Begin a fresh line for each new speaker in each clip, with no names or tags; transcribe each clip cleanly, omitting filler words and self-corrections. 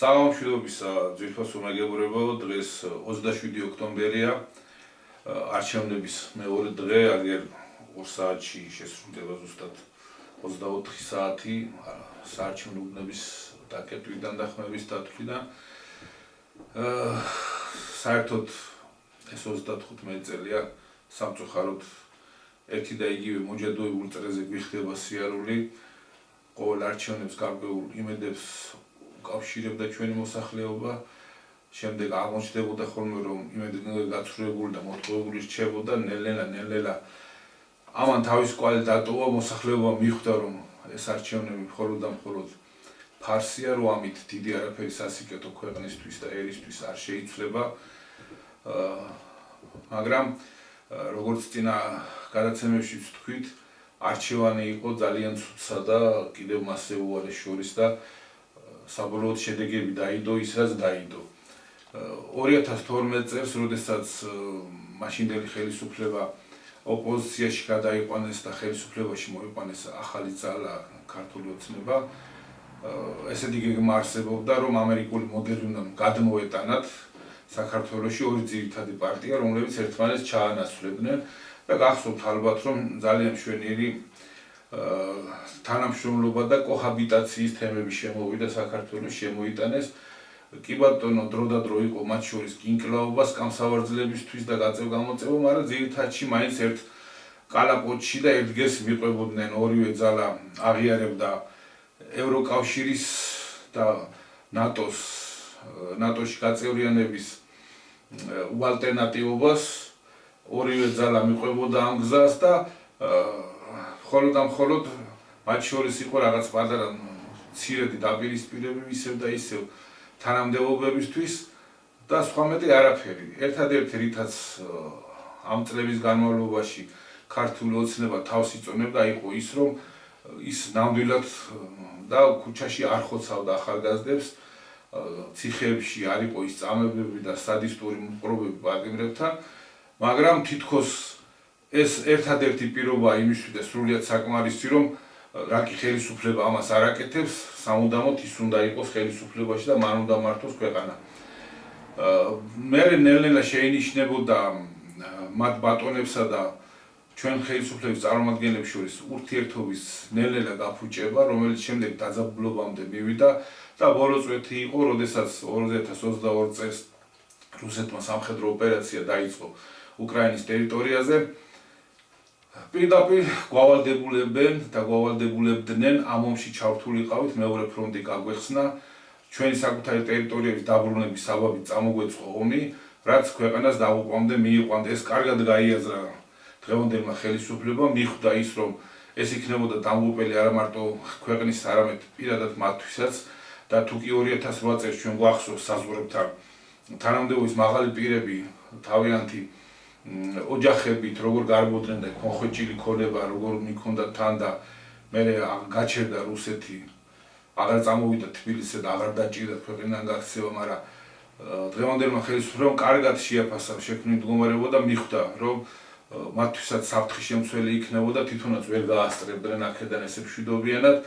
სამშვიდობის ძვირფასო მეგობრებო, დღეს 27 ოქტომბერია, არჩევნების მეორე დღე, აგერ 2 საათში შესრულდება ზუსტად 24 საათი საარჩევნო უბნების დაკეტვიდან და ხმების დათვლიდან. საერთოდ ეს 35 წელია სამწუხაროდ ერთი და იგივე მოჯადოებულ წრეზე გვიხდება სიარული, ყოველ არჩევნებს გარკვეულ იმედებს უკავშირებდა ჩვენი მოსახლეობა, შემდეგ აღმოჩნდებოდა ხოლმე რომ იმედი გაცვლებული და მოტყუებული რჩებოდა, ნელ-ნელა ამან თავის კვალი დატოვა, მოსახლეობა მიხვდა რომ ეს არჩევნები მხოლოდ და მხოლოდ ფარსია, რომ ამით დიდი არაფერი სასიკეთო ქვეყნისთვის და ერისთვის არ შეიცვლება, მაგრამ როგორც წინა გადაცემებში ვთქვით, არჩევანი იყო ძალიან ცუდსა და კიდევ მასზე უარეს შორის და საბოლოოდ შედეგები დაიდო ის, რაც დაიდო. 2012 წელს, როდესაც მაშინდელი ხელისუფლება ოპოზიციაში გადაიყვანეს და ხელისუფლებაში მოიყვანეს ახალი ძალა ქართული ოცნება, ესეთი გეგმა არსებობდა, რომ ამერიკული მოდელი უნდა გადმოეტანათ საქართველოში ორი ძირითადი პარტია, რომლებიც ერთმანეთს ჩაანაცვლებდნენ და გახსოვთ ალბათ, რომ ძალიან მშვენიერი თანამშრომლობა და კოჰაბიტაციის თემები შემოვიდა საქართველოს, შემოიტანეს. კი ბატონო, დრო და დრო იყო მათ შორის კინკლაობა სკამსავარძლებისთვის და გაწევ-გამოწევა, მაგრამ ძირითადში მაინც ერთ კალაპოტში და ერთ გეს მიყვებოდნენ. ორივე ძალა აღიარებდა ევროკავშირის და ნატოში გაწევრიანების უალტერნატივობას, ორივე ძალა მიყვებოდა ამ გზას და მხოლოდ მათ შორის იყო რაღაც პატარა მცირედი დაპირისპირებები ისევ და ისევ თანამდებობებისთვის და სხვა მეტი არაფერი. ერთადერთი რითაც ამ წლების განმავლობაში ქართული ოცნება თავს იწონებდა იყო ის, რომ ის ნამდვილად და ქუჩაში არ ხოცავდა ახალგაზრდებს, ციხეებში არ იყო ის წამებები და სადისტური მოპყრობები პატიმრებთან, მაგრამ თითქოს ეს ერთადერთი პირობა იმისთვის და სრულიად საკმარისი, რომ რაკი ხელისუფლება ამას არ აკეთებს, სამუდამოდ ის უნდა იყოს ხელისუფლებაში და მან უნდა მართოს ქვეყანა. მერე ნელ-ნელა შეინიშნებოდა მათ ბატონებსა და ჩვენ ხელისუფლების წარმომადგენლებს შორის ურთიერთობის ნელ-ნელა გაფუჭება, რომელიც შემდეგ დაძაბულობამდე მივიდა და ბოლო წვეთი იყო, როდესაც 2022 წელს რუსეთმა სამხედრო ოპერაცია დაიწყო უკრაინის ტერიტორიაზე. პირდაპირ გვავალდებულებენ და გვავალდებულებდნენ ამ ომში ჩართულიყავით, მეორე ფრონტი გაგვეხსნა, ჩვენი საკუთარი ტერიტორიების დაბრუნების საბაბით წამოგვეწყო ომი, რაც ქვეყანას დაღუპვამდე მიიყვანდა. ეს კარგად გაიაზრა დღევანდელმა ხელისუფლებამ, მიხვდა ის, რომ ეს იქნებოდა დამღუპელი არა მარტო ქვეყნის, არამედ პირადად მათთვისაც და თუ კი 2008 წელს ჩვენ გვახსოვს საზღვრებთან თანამდებობის მაღალი პირები თავიანთი ოჯახებით როგორ გარბოდნენ და კონხვეჭილი ქონება როგორ მიქონდა თან და მერე გაჩერდა რუსეთი, აღარ წამოვიდა თბილისზე და აღარ დაჭირდა ქვეყნიდან გაქცევა, მაგრამ დღევანდელმა ხელისუფლებამ კარგად შეაფასა შექმნილი მდგომარეობა და მიხვდა, რომ მათთვისაც საფრთხე შემცველი იქნებოდა, თვითონაც ვერ გაასწრებდნენ აქედან ესე მშვიდობიანად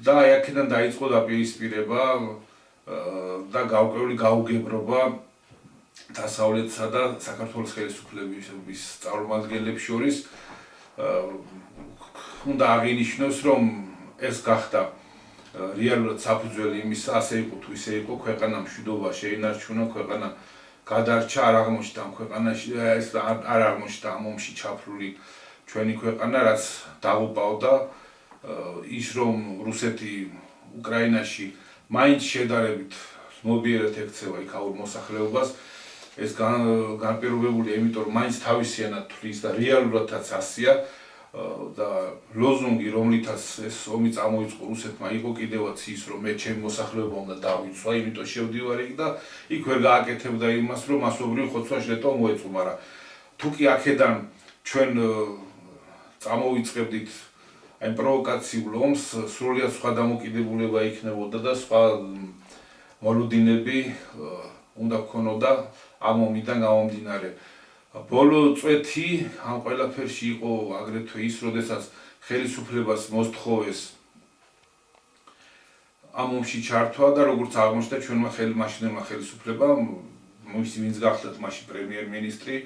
და აქედან დაიწყო დაპირისპირება და გავკვეული გაუგებრობა დასავლეთსა და საქართველოს ხელისუფლების წარმომადგენლებს შორის. უნდა აღინიშნოს, რომ ეს გახდა რეალურად საფუძველი იმისა, ასე იყო თუ ისე იყო, ქვეყანა მშვიდობა შეინარჩუნა, ქვეყანა გადარჩა, არ აღმოჩნდა ამ ქვეყანაში, არ აღმოჩნდა ამ ომში ჩაფლული ჩვენი ქვეყანა, რაც დაღუპავდა. ის რომ რუსეთი უკრაინაში მაინც შედარებით მობიერად ექცევა იქაურ მოსახლეობას, ეს განპირობებულია, იმიტომ რომ მაინც თავისიანად თვლის და რეალურადაც ასია და ლოზუნგი, რომლითაც ეს ომი წამოიწყო რუსეთმა, იყო კიდევაც ის, რომ მე ჩემი მოსახლეობა უნდა დავიცვა, იმიტომ შევდივარ იქ და იქ ვერ გააკეთებდა იმას, რომ მასობრივ ხოცვაში ლეტო მოეწყო, მაგრამ თუ კი აქედან ჩვენ წამოვიწყებდით აი პროვოკაციულ ომს, სრულიად სხვა დამოკიდებულება იქნებოდა და სხვა მოლოდინები უნდა გქონოდა ამ ომიდან გამომდინარე. ბოლო წვეთი ამ ყველაფერში იყო აგრეთვე ის, როდესაც ხელისუფლებას მოსთხოვეს ამ ომში ჩართვა და როგორც აღმოჩნდა ჩვენმა მაშინელმა ხელისუფლებამ მის ვინც გახლდათ მაშინ პრემიერ-მინისტრი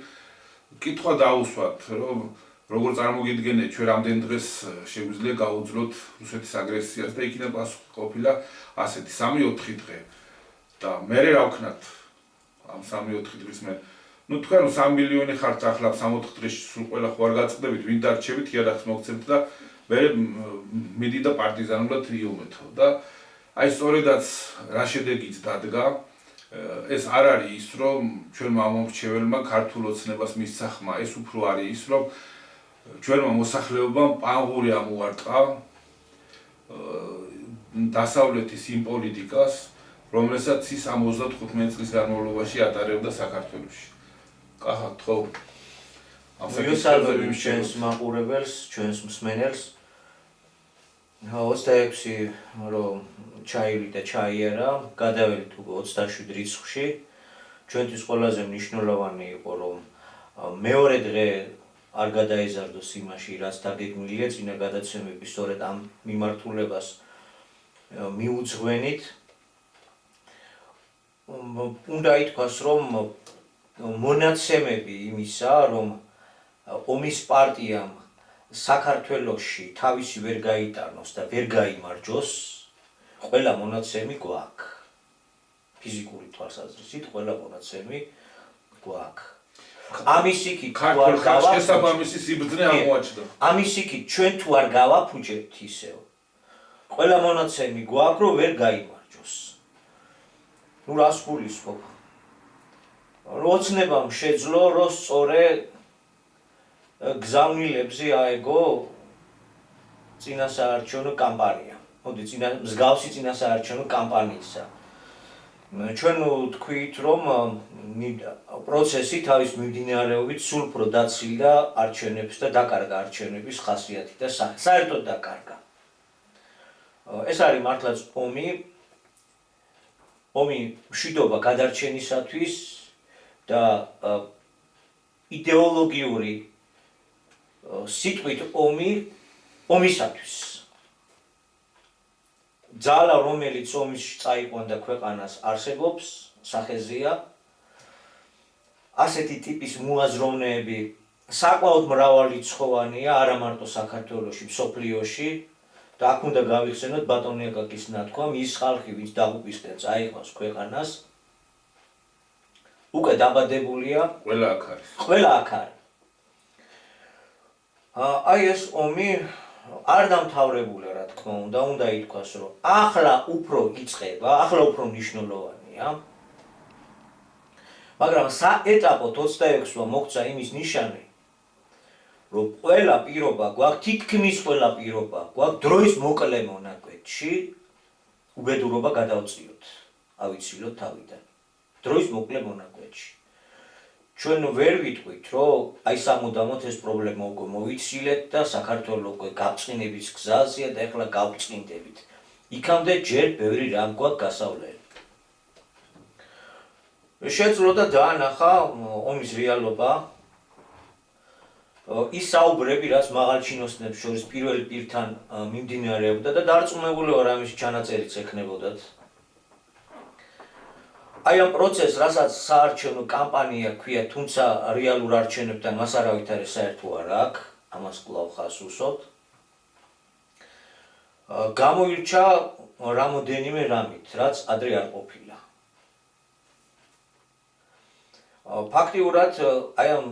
კითხვა დაუსვათ რომ როგორ წარმოგიდგენთ ჩვენ რამდენ დღეს შეგვიძლია გაუძლოთ რუსეთის აგრესიას და იქიდან პასუხი ყოფილა ასეთი 3-4 დღე და მე რა ვქნათ ამ 3-4 დღის მე ну თქვენ 3 მილიონი ხართ ახლა 3-4 დღეში სულ ყველა ხო არ გაწყდებით ვინ დარჩებით იარაღს მოგცემთ და მე მიდი და პარტიზანულად იუმეთო და აი სწორედაც რა შედეგიც დადგა ეს არ არის ის რომ ჩვენმა მომრჩეველმა ქართულ ოცნებას მისცა ხმა ეს უფრო არის ის რომ ჩვენმა მოსახლეობამ პანღური ამოარტყა დასავლეთის იმ პოლიტიკას რომელსაც ის 75 წლის განმავლობაში ატარებდა საქართველოში კახავთ ხო
მივესალმებით ჩვენს მაყურებელს ჩვენს მსმენელს 26 რომ ჩაივიდა და ჩაიარა გადაველით უკვე 27 რიცხვში ჩვენთვის ყველაზე მნიშვნელოვანი იყო რომ მეორე დღე არ გადაეზარდოს იმაში რაც დაგეგმილია წინა გადაცემების სწორედ ამ მიმართულებას მიუძღვენით უნდა ითქვას რომ მონაცემები იმისა რომ ომის პარტიამ საქართველოში თავისი ვერ გაიტანოს და ვერ გაიმარჯოს ყველა მონაცემი გვაქვს ფიზიკური თვალსაზრისით ყველა მონაცემი გვაქვს ამის იქით
ქართულ ხალხს შესაბამისი სიბრძნე აღმოაჩნდა
ამის იქით ჩვენ თუ არ გავაფუჭებთ ისევ ყველა მონაცემი გვაქვს რომ ვერ გაიმარჯოს ну რას გულისხმობ როცნებამ შეძლო რომ სწორე გზავნილებზე აეგო წინასაარჩევნო კამპანია მოდი მსგავსი წინასაარჩევნო კამპანიისა ჩვენ ვთქვით რომ პროცესი თავის მიმდინარეობით სულ უფრო დაცილდა არჩევნებს და დაკარგა არჩევნების ხასიათი და საერთოდ დაკარგა ეს არის მართლაც ომი მშვიდობა გადარჩენისათვის და იდეოლოგიური სიტყვით ომისათვის ძალა რომელიც ომის წაიყვანდა ქვეყანას არსებობს სახეზეა ასეთი ტიპის მოაზროვნეები საკმაოდ მრავალრიცხოვანია არა მარტო საქართველოში მსოფლიოში და აქ უნდა გავიხსენოთ ბატონი აკაკის ნათქვამ ის ხალხი ვინც დაღუპისკენ წაიყვანს ქვეყანას უკვე დაბადებულია
ყველა აქ არის
აი ეს ომი არ დამთავრებულა რა თქმა უნდა ითქვას რომ ახლა უფრო იწყება ახლა უფრო მნიშვნელოვანია მაგრამ საეტაპოდ 26-მა მოხდა იმის ნიშანი რომ ყველა პირობა გვაქვს თითქმის ყველა პირობა გვაქვს დროის მოკლე მონაკვეთში უბედურობა გადავწიოთ ავიცილოთ თავიდან დროის მოკლე მონაკვეთში ჩვენ ვერ ვიტყვით რომ აი სამუდამოდ ეს პრობლემა უკვე მოვიცილეთ და საქართველოს უკვე გაბწყინების გზაზეა და ეხლა გავწყინდებით იქამდე ჯერ ბევრი რამ გვაქვს გასავლელი შეძლო და დაანახა ომის რეალობა ის საუბრები რაც მაღალჩინოსნებს შორის პირველ პირთან მიმდინარეობდა და დარწმუნებული ვარ ამის ჩანაწერიც ექნებოდათ აი ამ პროცესს რასაც საარჩევნო კამპანია ქვია თუმცა რეალურ არჩევნებთან მას არავითარი საერთო არ აქვს ამას კვლავ ხაზს უსვამთ გამოირჩა რამოდენიმე რამით რაც ადრე არ ყოფილა ფაქტიურად აი ამ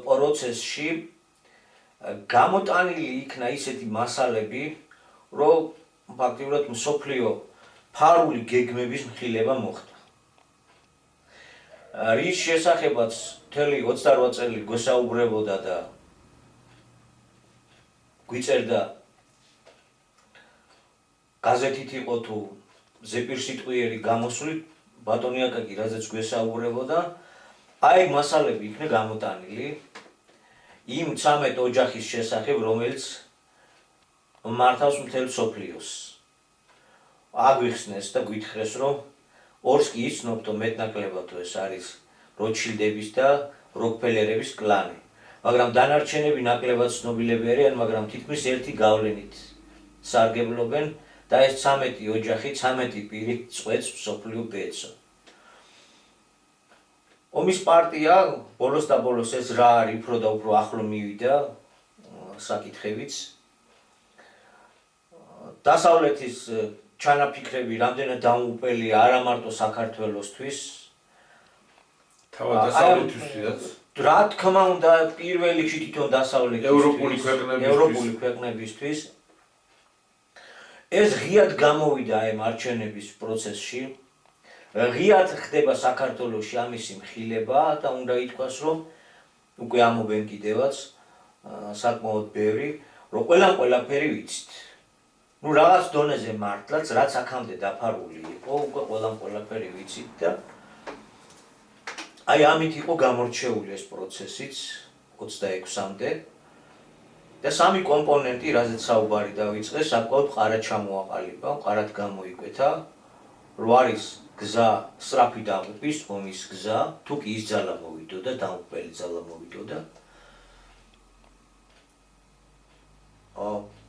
პროცესში გამოტანილი იქნა ისეთი მასალები რომ ფაქტიურად მსოფლიო ფარული გეგმების მხილება მოხდა რის შესახებაც მთელი 28 წელი გვესაუბრებოდა და გვიწერდა გაზეთით იყო თუ ზეპირსიტყვიერი გამოსვლით ბატონი აკაკი რაზეც გვესაუბრებოდა აი მასალები იქნა გამოტანილი იმ 13 ოჯახის შესახებ რომელიც მართავს მთელ მსოფლიოს აგვიხსნეს და გვითხრეს რომ ორს კი იცნობთ მეტნაკლებად ეს არის როტშილდების და როკფელერების კლანი მაგრამ დანარჩენები ნაკლებად ცნობილები არიან მაგრამ თითქმის ერთი გავლენით სარგებლობენ და ეს 13 ოჯახი 13 პირი წვეთს მსოფლიო ბედს. ომის პარტია ბოლოს და ბოლოს ეს რა არის უფრო და უფრო ახლო მივიდა საკითხებიც. დასავლეთის ჩანაფიქრები რამდენად დაუპელია არა მარტო საქართველოსთვის,
თავად დასავლეთისთვისაც.
რა თქმა უნდა პირველ რიგში თვითონ დასავლეთის ევროპული ქვეყნებისთვის ეს ღიად გამოვიდა ამ არჩევნების პროცესში. ღიად ხდება საქართველოში ამისი მხილება და უნდა ითქვას, რომ უკვე ამობენ კიდევაც საკმაოდ ბევრი, რომ ყველაფერი ვიცით. ნუ რაღაც დონეზე მართლაც, რაც აქამდე დაფარული იყო, უკვე ყველაფერი ვიცით და აი ამით იყო გამორჩეული ეს პროცესიც 26-მდე და სამი კომპონენტი, რაზეც საუბარი დავიწყე, საკმაოდ მყარად ჩამოაყალიბა, მყარად გამოიკვეთა, რო არის გზა სწრაფი დაღუპვის, ომის გზა, თუ კი ის ძალა მოვიდოდა, დამუპელი ძალა მოვიდოდა.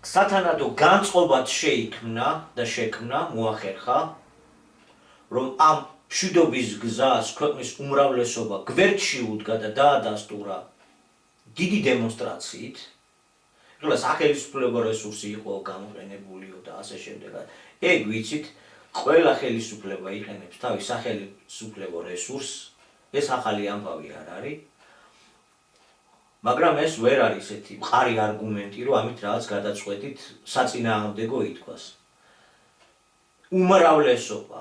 სათანადო განწყობად შეიქმნა და შექმნა, მოახერხა, რომ ამ მშვიდობის გზას ქვეყნის უმრავლესობა გვერდში უდგა და დაადასტურა დიდი დემონსტრაციით. ეხლა სახელმწიფო რესურსი იყო გამოყენებულიო და ასე შემდეგ. ეგ ვიცით, ყველა ხელისუფლება იყენებს თავის სახელმწიფო რესურსს, ეს ახალი ამბავი არ არის. მაგრამ ეს ვერ არის ესეთი მყარი არგუმენტი, რომ ამით რაღაც გადაწყვეტით საწინააღმდეგო ითქვას. უმრავლესობა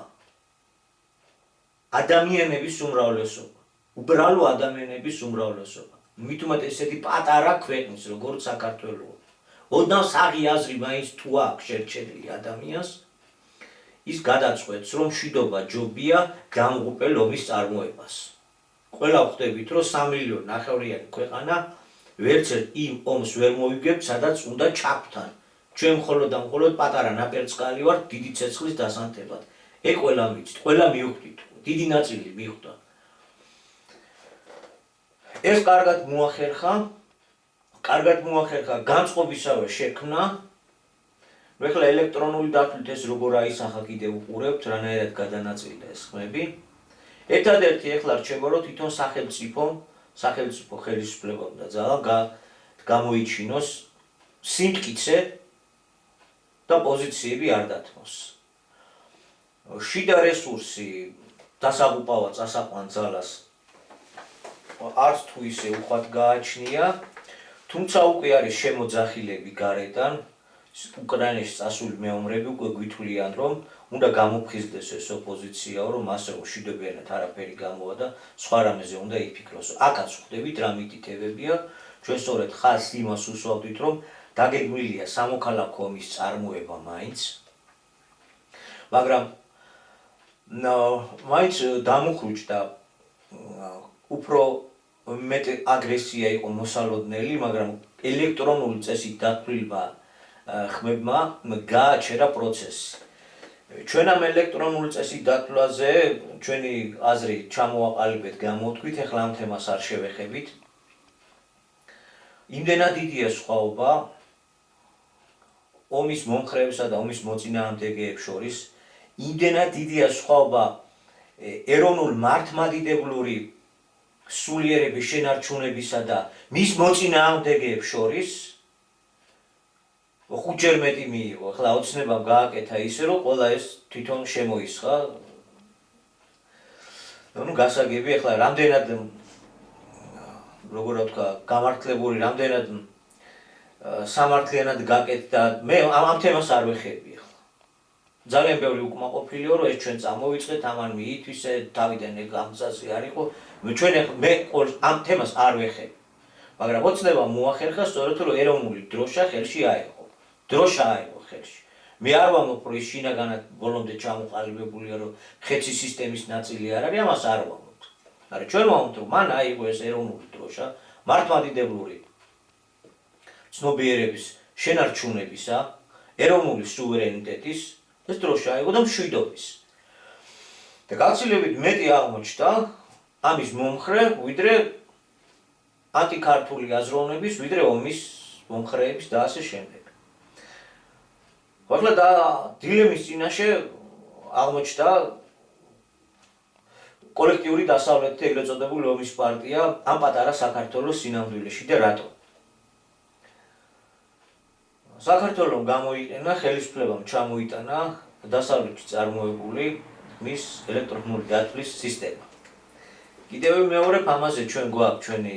ადამიანების უმრავლესობა, უბრალო ადამიანების უმრავლესობა. მით უმეტეს ესეთი პატარა ქვეყნის, როგორც საქართველო. ოდნავ საღი აზრი მაინც თუ აქვს შერჩენილი ადამიანს, ის გადაწყვეტს, რომ მშვიდობა ჯობია გამღუპელ ომის წარმოებას. ყველა ხვდებით, რომ 3,5 მილიონი ქვეყანა ვერცერთ იმ ომს ვერ მოვიგებთ, სადაც უნდა ჩაგვთან. ჩვენ მხოლოდ და მხოლოდ პატარა ნაპერწკალი ვართ დიდი ცეცხლის დასანთებად. ეგ ყველა მიცით, ყველა მივხვდით, დიდი ნაწილი მივხვდა. ეს კარგად მოახერხა, განწყობისავე შექმნა. ეხლა ელექტრონული დათვლით ეს როგორ აისახა კიდევ უყურებთ, რანაირად გადანაწილდა ეს ხმები. ერთადერთი ეხლა რჩება, რომ თვითონ სახელმწიფო ხელისუფლება უნდა ძალა გამოიჩინოს სიმტკიცე და პოზიციები არ დათმოს. შიდა რესურსი დასაღუპავად წასაყვან ძალას არც თუ ისე უხვად გააჩნია, თუმცა უკვე არის შემოძახილები გარედან, უკრაინაში წასული მეომრები უკვე გვითვლიან, რომ უნდა გამოფხიზდეს ეს ოპოზიციაო, რომ ასე რომ მშვიდობიანად არაფერი გამოვა და სხვა რამეზე უნდა იფიქროს. აქაც ხვდებით რა მიტითებებია, ჩვენ სწორედ ხაზს იმას უსვავდით, რომ დაგეგმილია სამოქალაქო ომის წარმოება მაინც, მაგრამ მაინც დამუხრუჭდა უფრო მეტი აგრესია იყო მოსალოდნელი, მაგრამ ელექტრონული წესით დათვლილმა ხმებმა გააჩერა პროცესი. ჩვენ ამ ელექტრონული წესით დათვლაზე ჩვენი აზრი ჩამოაყალიბეთ, გამოვთქვით, ეხლა ამ თემას არ შევეხებით. იმდენად დიდია სხვაობა ომის მომხრეებსა და ომის მოწინააღმდეგეებს შორის, იმდენად დიდია სხვაობა ეროვნულ მართლმადიდებლური სულიერების შენარჩუნებისა და მის მოწინააღმდეგეებს შორის, ხუთჯერ მეტი მიიღო. ახლა ოცნებამ გააკეთა ისე, რომ ყველა ეს თვითონ შემოისხა. ნუ გასაგები, ახლა რამდენად როგორ ვთქვა, გამართლებული, რამდენად სამართლიანად გაკეთდა, მე ამ თემას არ ვეხები ახლა. ძალიან ბევრი უკმაყოფილია, რომ ეს ჩვენ წამოვიწყეთ, ამან მიითვისე, თავიდან ეგ ამცაზე არ იყო. მე ამ თემას არ ვეხები. მაგრამ ოცნებამ მოახერხა სწორედ, რომ ეროვნული დროშა ხელში აიღო. დროშა აიღო ხელში. მე არ ვამბობ, რომ ის შინაგანად ბოლომდე ჩამოყალიბებულია, რომ ხეცის სისტემის ნაწილი არ არის, ამას არ ვამბობ. მაგრამ ჩვენ ვამბობთ, რომ მან აიღო ეს ეროვნული დროშა, მართლმადიდებლური ცნობიერების შენარჩუნებისა, ეროვნული სუვერენიტეტის, ეს დროშა აიღო და მშვიდობის. და გაცილებით მეტი აღმოჩნდა ამის მომხრე, ვიდრე ანტიქართული აზროვნების, ვიდრე ომის მომხრეების და ასე შემდეგ. ახლა და დილემის წინაშე აღმოჩნდა კოლექტიური დასავლეთი ეგრეთ წოდებული ომის პარტია ამ პატარა საქართველოს სინამდვილეში და რატო? საქართველოს გამოიყენა ხელისუფლებამ ჩამოიტანა დასავლეთში წარმოებული ხმის ელექტრონული დათვლის სისტემა. კიდევ მეორე ამაზე ჩვენ გვაქვს ჩვენი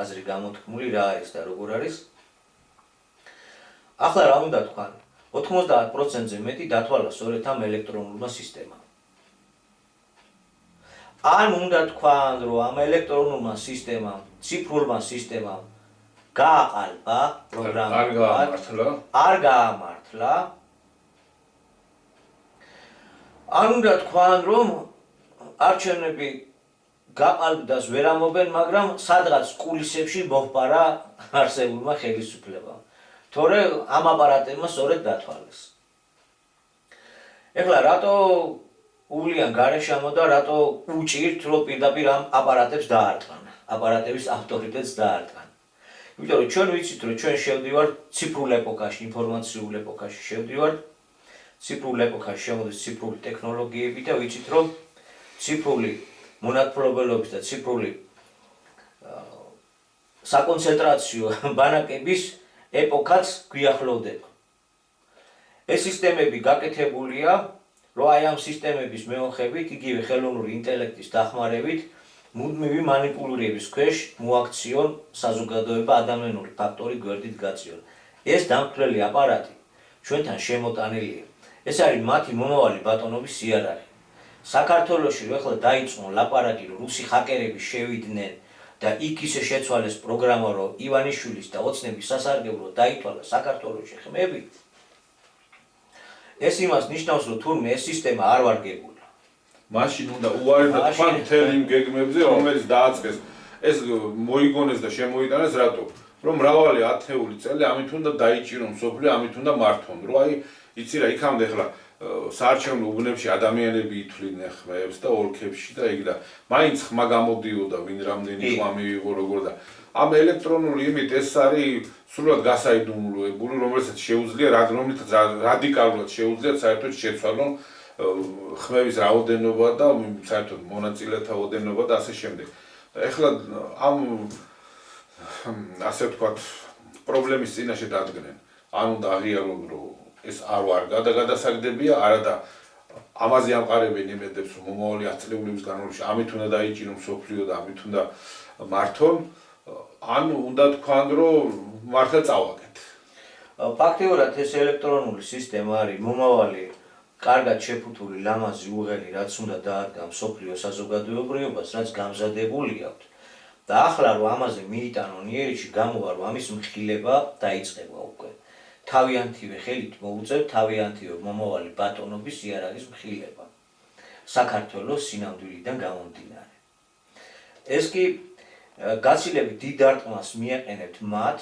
აზრი გამოთქმული რა არის და როგორ არის. ახლა რა უნდა თქვან? 90%-ზე მეტი დათვალა სწორედ ამ ელექტრონულმა სისტემამ. ან უნდა თქვან, რომ ამ ელექტრონულმა სისტემამ, ციფრულმა სისტემამ გააყალბა პროგრამა, არ გაამართლა. ან უნდა თქვან, რომ არჩევნები გაყალბდას ვერ ამობენ, მაგრამ სადღაც კულისებში მოჰპარა არსებულმა ხელისუფლებამ. თორე ამ აპარატებმა სწორედ დათვალეს. ეხლა რატო ულიან გარეშემო და რატო უჭირთ, რომ პირდაპირ ამ აპარატებს დაარტყან, აპარატების ავტორიტეტს დაარტყან. იმიტომ რომ ჩვენ ვიცით, რომ ჩვენ შევდივართ ციფრულ ეპოქაში, ინფორმაციულ ეპოქაში შევდივართ, ციფრულ ეპოქაში შემოდის ციფრული ტექნოლოგიები და ვიცით, რომ ციფრული მონათხრობელობის და ციფრული საკონცენტრაციო ბანაკების ეპოქაც გვიახლოვდება. ეს სისტემები გაკეთებულია, რომ აი ამ სისტემების მეოხებით, იგივე ხელოვნური ინტელექტის დახმარებით, მუდმივი მანიპულირების ქვეშ მოაქციონ საზოგადოება, ადამიანური ფაქტორი გვერდით გაწიონ. ეს დამკვირვებელი აპარატი ჩვენთან შემოტანილია. ეს არის მათი მომავალი ბატონობის სიარაღი. საქართველოში რომ ახლა დაიწყო ლაპარაკი, რომ რუსი ჰაკერები შევიდნენ და იქ ისე შეცვალეს პროგრამა, რომ ივანიშვილის და ოცნების სასარგებლო დაითვალა საქართველოში ხმები. ეს იმას ნიშნავს, რომ თურმე ეს სისტემა არ ვარგებულა.
მაშინ უნდა უარი და თქვა მთელ იმ გეგმებზე, რომელიც დააწყეს. ეს მოიგონეს და შემოიტანეს რატო? რომ მრავალი ათეული წელი ამით უნდა დაიჭირონ მსოფლიო, ამით უნდა მართონ. რომ აი იცი რა, იქამდე ახლა საარჩევნო უბნებში ადამიანები ითვლიდნენ ხმებს და ოლქებში და იქ და მაინც ხმა გამოდიოდა, ვინ რამდენი ხმა მიიღო როგორ და ამ ელექტრონული იმით ეს არის სრულად გასაიდუმლოებული, რომელსაც შეუძლია რადიკალურად შეუძლია საერთოდ შეცვალონ ხმების რაოდენობა და საერთოდ მონაწილეთა ოდენობა და ასე შემდეგ. ეხლა ამ ასე ვთქვათ პრობლემის წინაშე დადგნენ. ან უნდა აღიარონ, რომ ეს არ ვარ გადასაგდებია, არა და ამაზე ამყარებენ იმედებს, რომ მომავალი 10 წლების განმავლობაში ამით უნდა დაიჭირონ მსოფლიო და ამით უნდა მართონ, ან უნდა თქვან, რომ მართლა წავაგეთ.
ფაქტიურად ეს ელექტრონული სისტემა არის მომავალი კარგად შეფუთული ლამაზი უღელი, რაც უნდა დაადგა მსოფლიო საზოგადოებრიობას, რაც გამზადებული აქვს. და ახლა რომ ამაზე მიიტანონ იერიში, გამოვა რომ ამის მხილება დაიწყება უკვე. თავიანთივე ხელით მოუწევთ თავიანთივე მომავალი ბატონობის იარაღის მხილება საქართველოს სინამდვილიდან გამომდინარე. ეს კი გაცილებით დიდ დარტყმას მიაყენებთ მათ,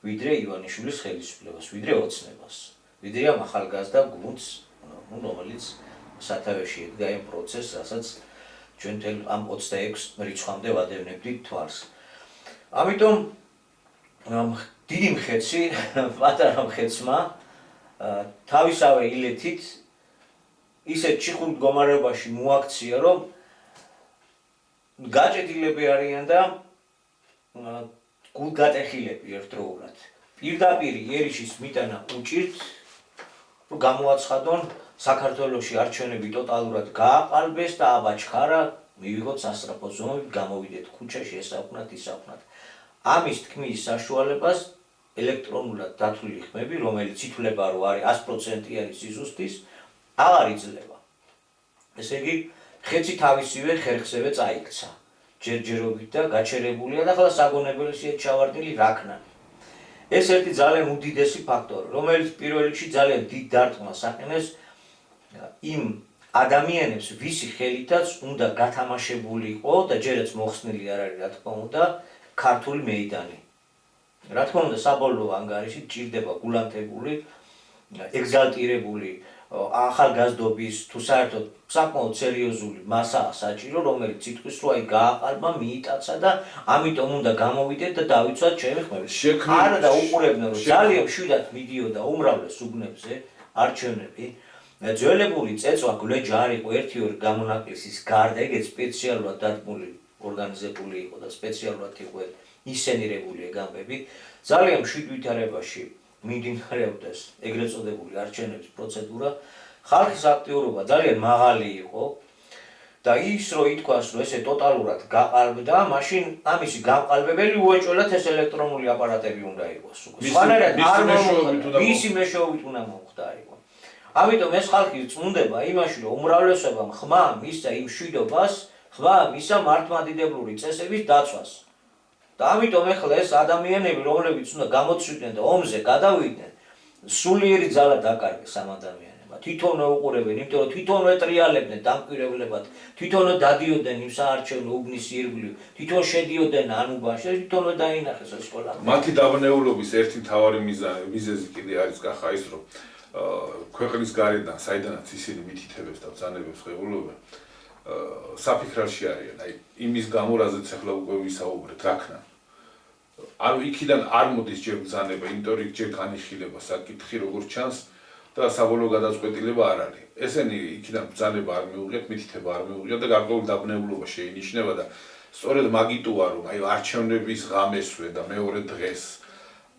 ვიდრე ივანიშვილის ხელისუფლებას, ვიდრე ოცნებას, ვიდრე ამ ახალგაზრდა გუნდს, რომელიც სათავეში ედგა იმ პროცესს, რასაც ჩვენ ამ 26 რიცხვამდე ვადევნებდით თვალს. ამიტომ დიდი მხეცი, პატარა მხეცმა თავისავე ილეთით ისეთ ჩიხურ მდგომარეობაში მოაქცია, რომ გაჭედილები არიან და გულგატეხილები ერთდროულად. პირდაპირ იერიშის მიტანა უჭირთ, რომ გამოაცხადონ საქართველოში არჩევნები ტოტალურად გააყალბეს და აბაჩხარა, მივიღოთ სასწრაფო ზომები, გამოვიდეთ ქუჩაში, ესავნათ, ისავნათ. ამის თქმის საშუალებას ელექტრონულად დათვლილი ხმები, რომელიც ითვლება, რომ არის 100%-იანი სიზუსტის, აღარ იძლევა. ესე იგი, ხეცი თავისივე ხერხსევე წაიქცა. ჯერჯერობით და გაჩერებულია და ახლა საგონებელია ჩავარდნილი რაქნანი. ეს ერთი ძალიან უდიდესი ფაქტორი, რომელიც პირველ რიგში ძალიან დიდ დარტყმას აყენებს იმ ადამიანებს, ვისი ხელითაც უნდა გათამაშებული იყო და ჯერაც მოხსნილი არ არის, რა თქმა უნდა, ქართული მეიდანი. რა თქმა უნდა, საბოლოო ანგარიში ჭირდება გულანთებული, ეგზალტირებული ახალგაზრდობის თუ საერთოდ საკმაოდ სერიოზული მასაა საჭირო, რომელიც იტყვის, რომ აი გააყალბა, მიიტაცა და ამიტომ უნდა გამოვიდეთ და დავიცვათ ჩემი ხმები. არა და უყურებდნენ, რომ ძალიან მშვიდად მიდიოდა უმრავლეს უბნებზე, არჩევნები ძველებული წეწვა გლეჯა არ იყო 1-2 გამონაკლისის გარდა, ეგეც სპეციალურად დადგმული ორგანიზებული იყო და სპეციალურად იყო ისენირებული ეგ ამბები. ძალიან მშვიდ ვითარებაში მიმდინარეობდა ეგრეთ წოდებული არჩევნების პროცედურა. ხალხის აქტიურობა ძალიან მაღალი იყო და ის რო ითქვას, რომ ესე ტოტალურად გაყალბდა, მაშინ ამისი გამყალბებელი უეჭველად ეს ელექტრონული აპარატები უნდა იყოს. სხვანაირად არ მოხდა, მისი მეშვეობით უნდა მომხდარიყო. ამიტომ ეს ხალხი წუნდება იმაში, რომ უმრავლესობამ ხმა მისცა იმ მშვიდობას, ხმა მისცა მართლმადიდებლური წესების დაცვას. და ამიტომ ეხლა ეს ადამიანები, რომლებიც უნდა გამოცვიდნენ და ომზე გადავიდნენ, სულიერი ძალა დაკარგეს ამ ადამიანებმა. თვითონვე უყურებენ, იმიტომ რომ თვითონვე ტრიალებდნენ დამკვირვებლებად, თვითონვე დადიოდნენ იმ საარჩევნო უბნის ირგვლივ, თვითონ შედიოდნენ ანუბანში, თვითონვე დაინახეს ეს სკოლა.
მათი დაბნეულობის ერთი მთავარი მიზეზი კიდე არის კახა ის, რომ ქვეყნის გარედან, საიდანაც ისინი მითითებებს და ბრძანებებს ღებულობენ, საფიქრალში არიან, აი იმის გამო, რაზეც ახლა უკვე ვისაუბრეთ, რაქნა. არ იქიდან არ მოდის ჯერ ბრძანება, იმიტომ რომ ჯერ განიხილება საკითხი, როგორც ჩანს და საბოლოო გადაწყვეტილება არ არის. ესენი იქიდან ბრძანება არ მიუღიათ, მითითება არ მიუღიათ და გარკვეული დაბნეულობა შეინიშნება და სწორედ მაგიტოა, რომ აი არჩევნების ღამესვე და მეორე დღეს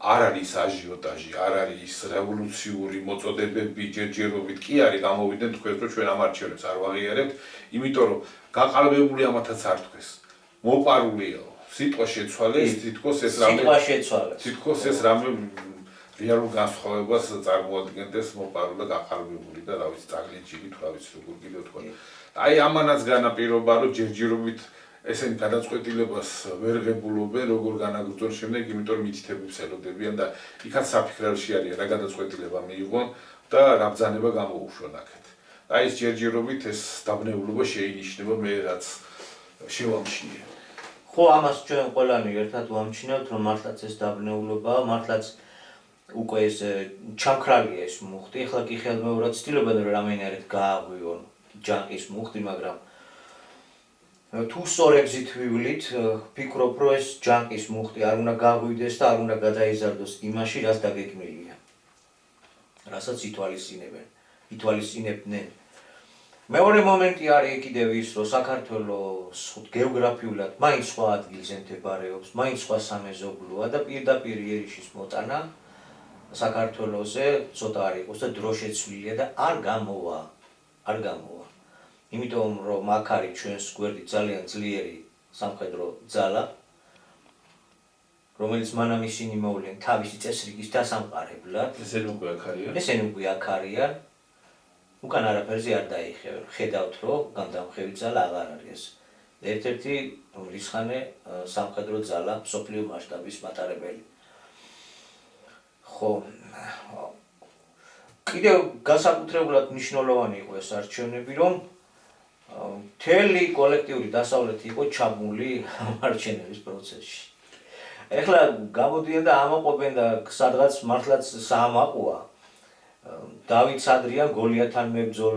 არ არის აჟიოტაჟი, არ არის რევოლუციური მოწოდებები, ჯერჯერობით კი არის გამოვიდნენ თქვენ, რომ ჩვენ ამ არჩევნებს არ ვაღიარებთ, იმიტომ რომ გაყალბებული ამათაც არ თქვეს. მოპარულია სიტყვა შეცვალეს, თითქოს ეს რამე რეალურ განსხვავებას წარმოადგენდეს მოპარული და გაყალბებული და რა ვიცი, წაგლიჩილი თუ რა ვიცი როგორ კიდე თქვა. აი ამანაც განაპირობა, რომ ჯერჯერობით ესენი გადაწყვეტილებას ვერ ღებულობენ, როგორ განაგრძონ შემდეგ, იმიტომ რომ მითითებებს ელოდებიან და იქაც საფიქრალში არიან, რა გადაწყვეტილება მიიღონ და რა ბრძანება გამოუშვან აქეთ. აი ეს ჯერჯერობით ეს დაბნეულობა შეინიშნება, მე რაც შევამჩნიე.
ხო, ამას ჩვენ ყველანი ერთად ვამჩნევთ, რომ მართლაც ეს დაბნეულობა, მართლაც უკვე ეს ჩამქრალია ეს მუხტი. ეხლა კი ხელმეორად ცდილობენ რომ რამენერად გააღვიონ ჯანყის მუხტი, მაგრამ თუ სწორ ეგზით ვივლით, ვფიქრობ, რომ ეს ჯანყის მუხტი არ უნდა გაღვიდეს და არ უნდა გადაიზარდოს იმაში, რაც დაგეგმილია. რასაც ითვალისწინებდნენ. მეორე მომენტი არის კიდევ ის, რომ საქართველოს გეოგრაფიულად მაინც სხვა ადგილზე მდებარეობს, მაინც სხვა სამეზობლოა და პირდაპირ იერიშის მოტანა საქართველოზე ცოტა არ იყოს და დრო შეცვლილია და არ გამოვა. იმიტომ რომ აქ არის ჩვენს გვერდით ძალიან ძლიერი სამხედრო ძალა, რომელიც მანამ ისინი მოვლენ თავისი წესრიგის დასამყარებლად.
ესენი
უკვე აქ არიან. უკან არაფერზე არ დაიხევენ. ხედავთ, რომ განდამხევი ძალა აღარ არის. ერთ-ერთი რისხანე სამხედრო ძალა მსოფლიო მასშტაბის მატარებელი. ხო. კიდევ განსაკუთრებულად მნიშვნელოვანი იყო ეს არჩევნები, რომ მთელი კოლექტიური დასავლეთი იყო ჩაბმული არჩევნების პროცესში. ეხლა გამოდიან და ამაყობენ და სადღაც მართლაც საამაყოა. დავით სადრიან გოლიათთან მებრძოლ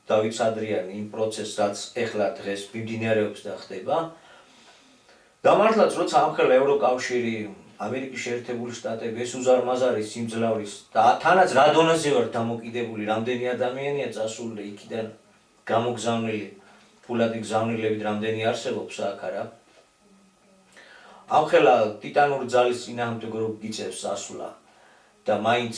დავით სადრიანი იმ პროცესს, რაც ეხლა დღეს მიმდინარეობს და ხდება. და მართლაც როცა ამხელა ევროკავშირი, ამერიკის შეერთებული შტატები ეს უზარმაზარი სიმძლავრის და თანაც რა დონეზე ვარ დამოკიდებული, რამდენი ადამიანია წასული იქიდან გამოგზავნილი, ფულადი გზავნილებით რამდენი არსებობს აქ არა. ამხელა ტიტანური ძალის წინააღმდეგო გიწევს ასვლა და მაინც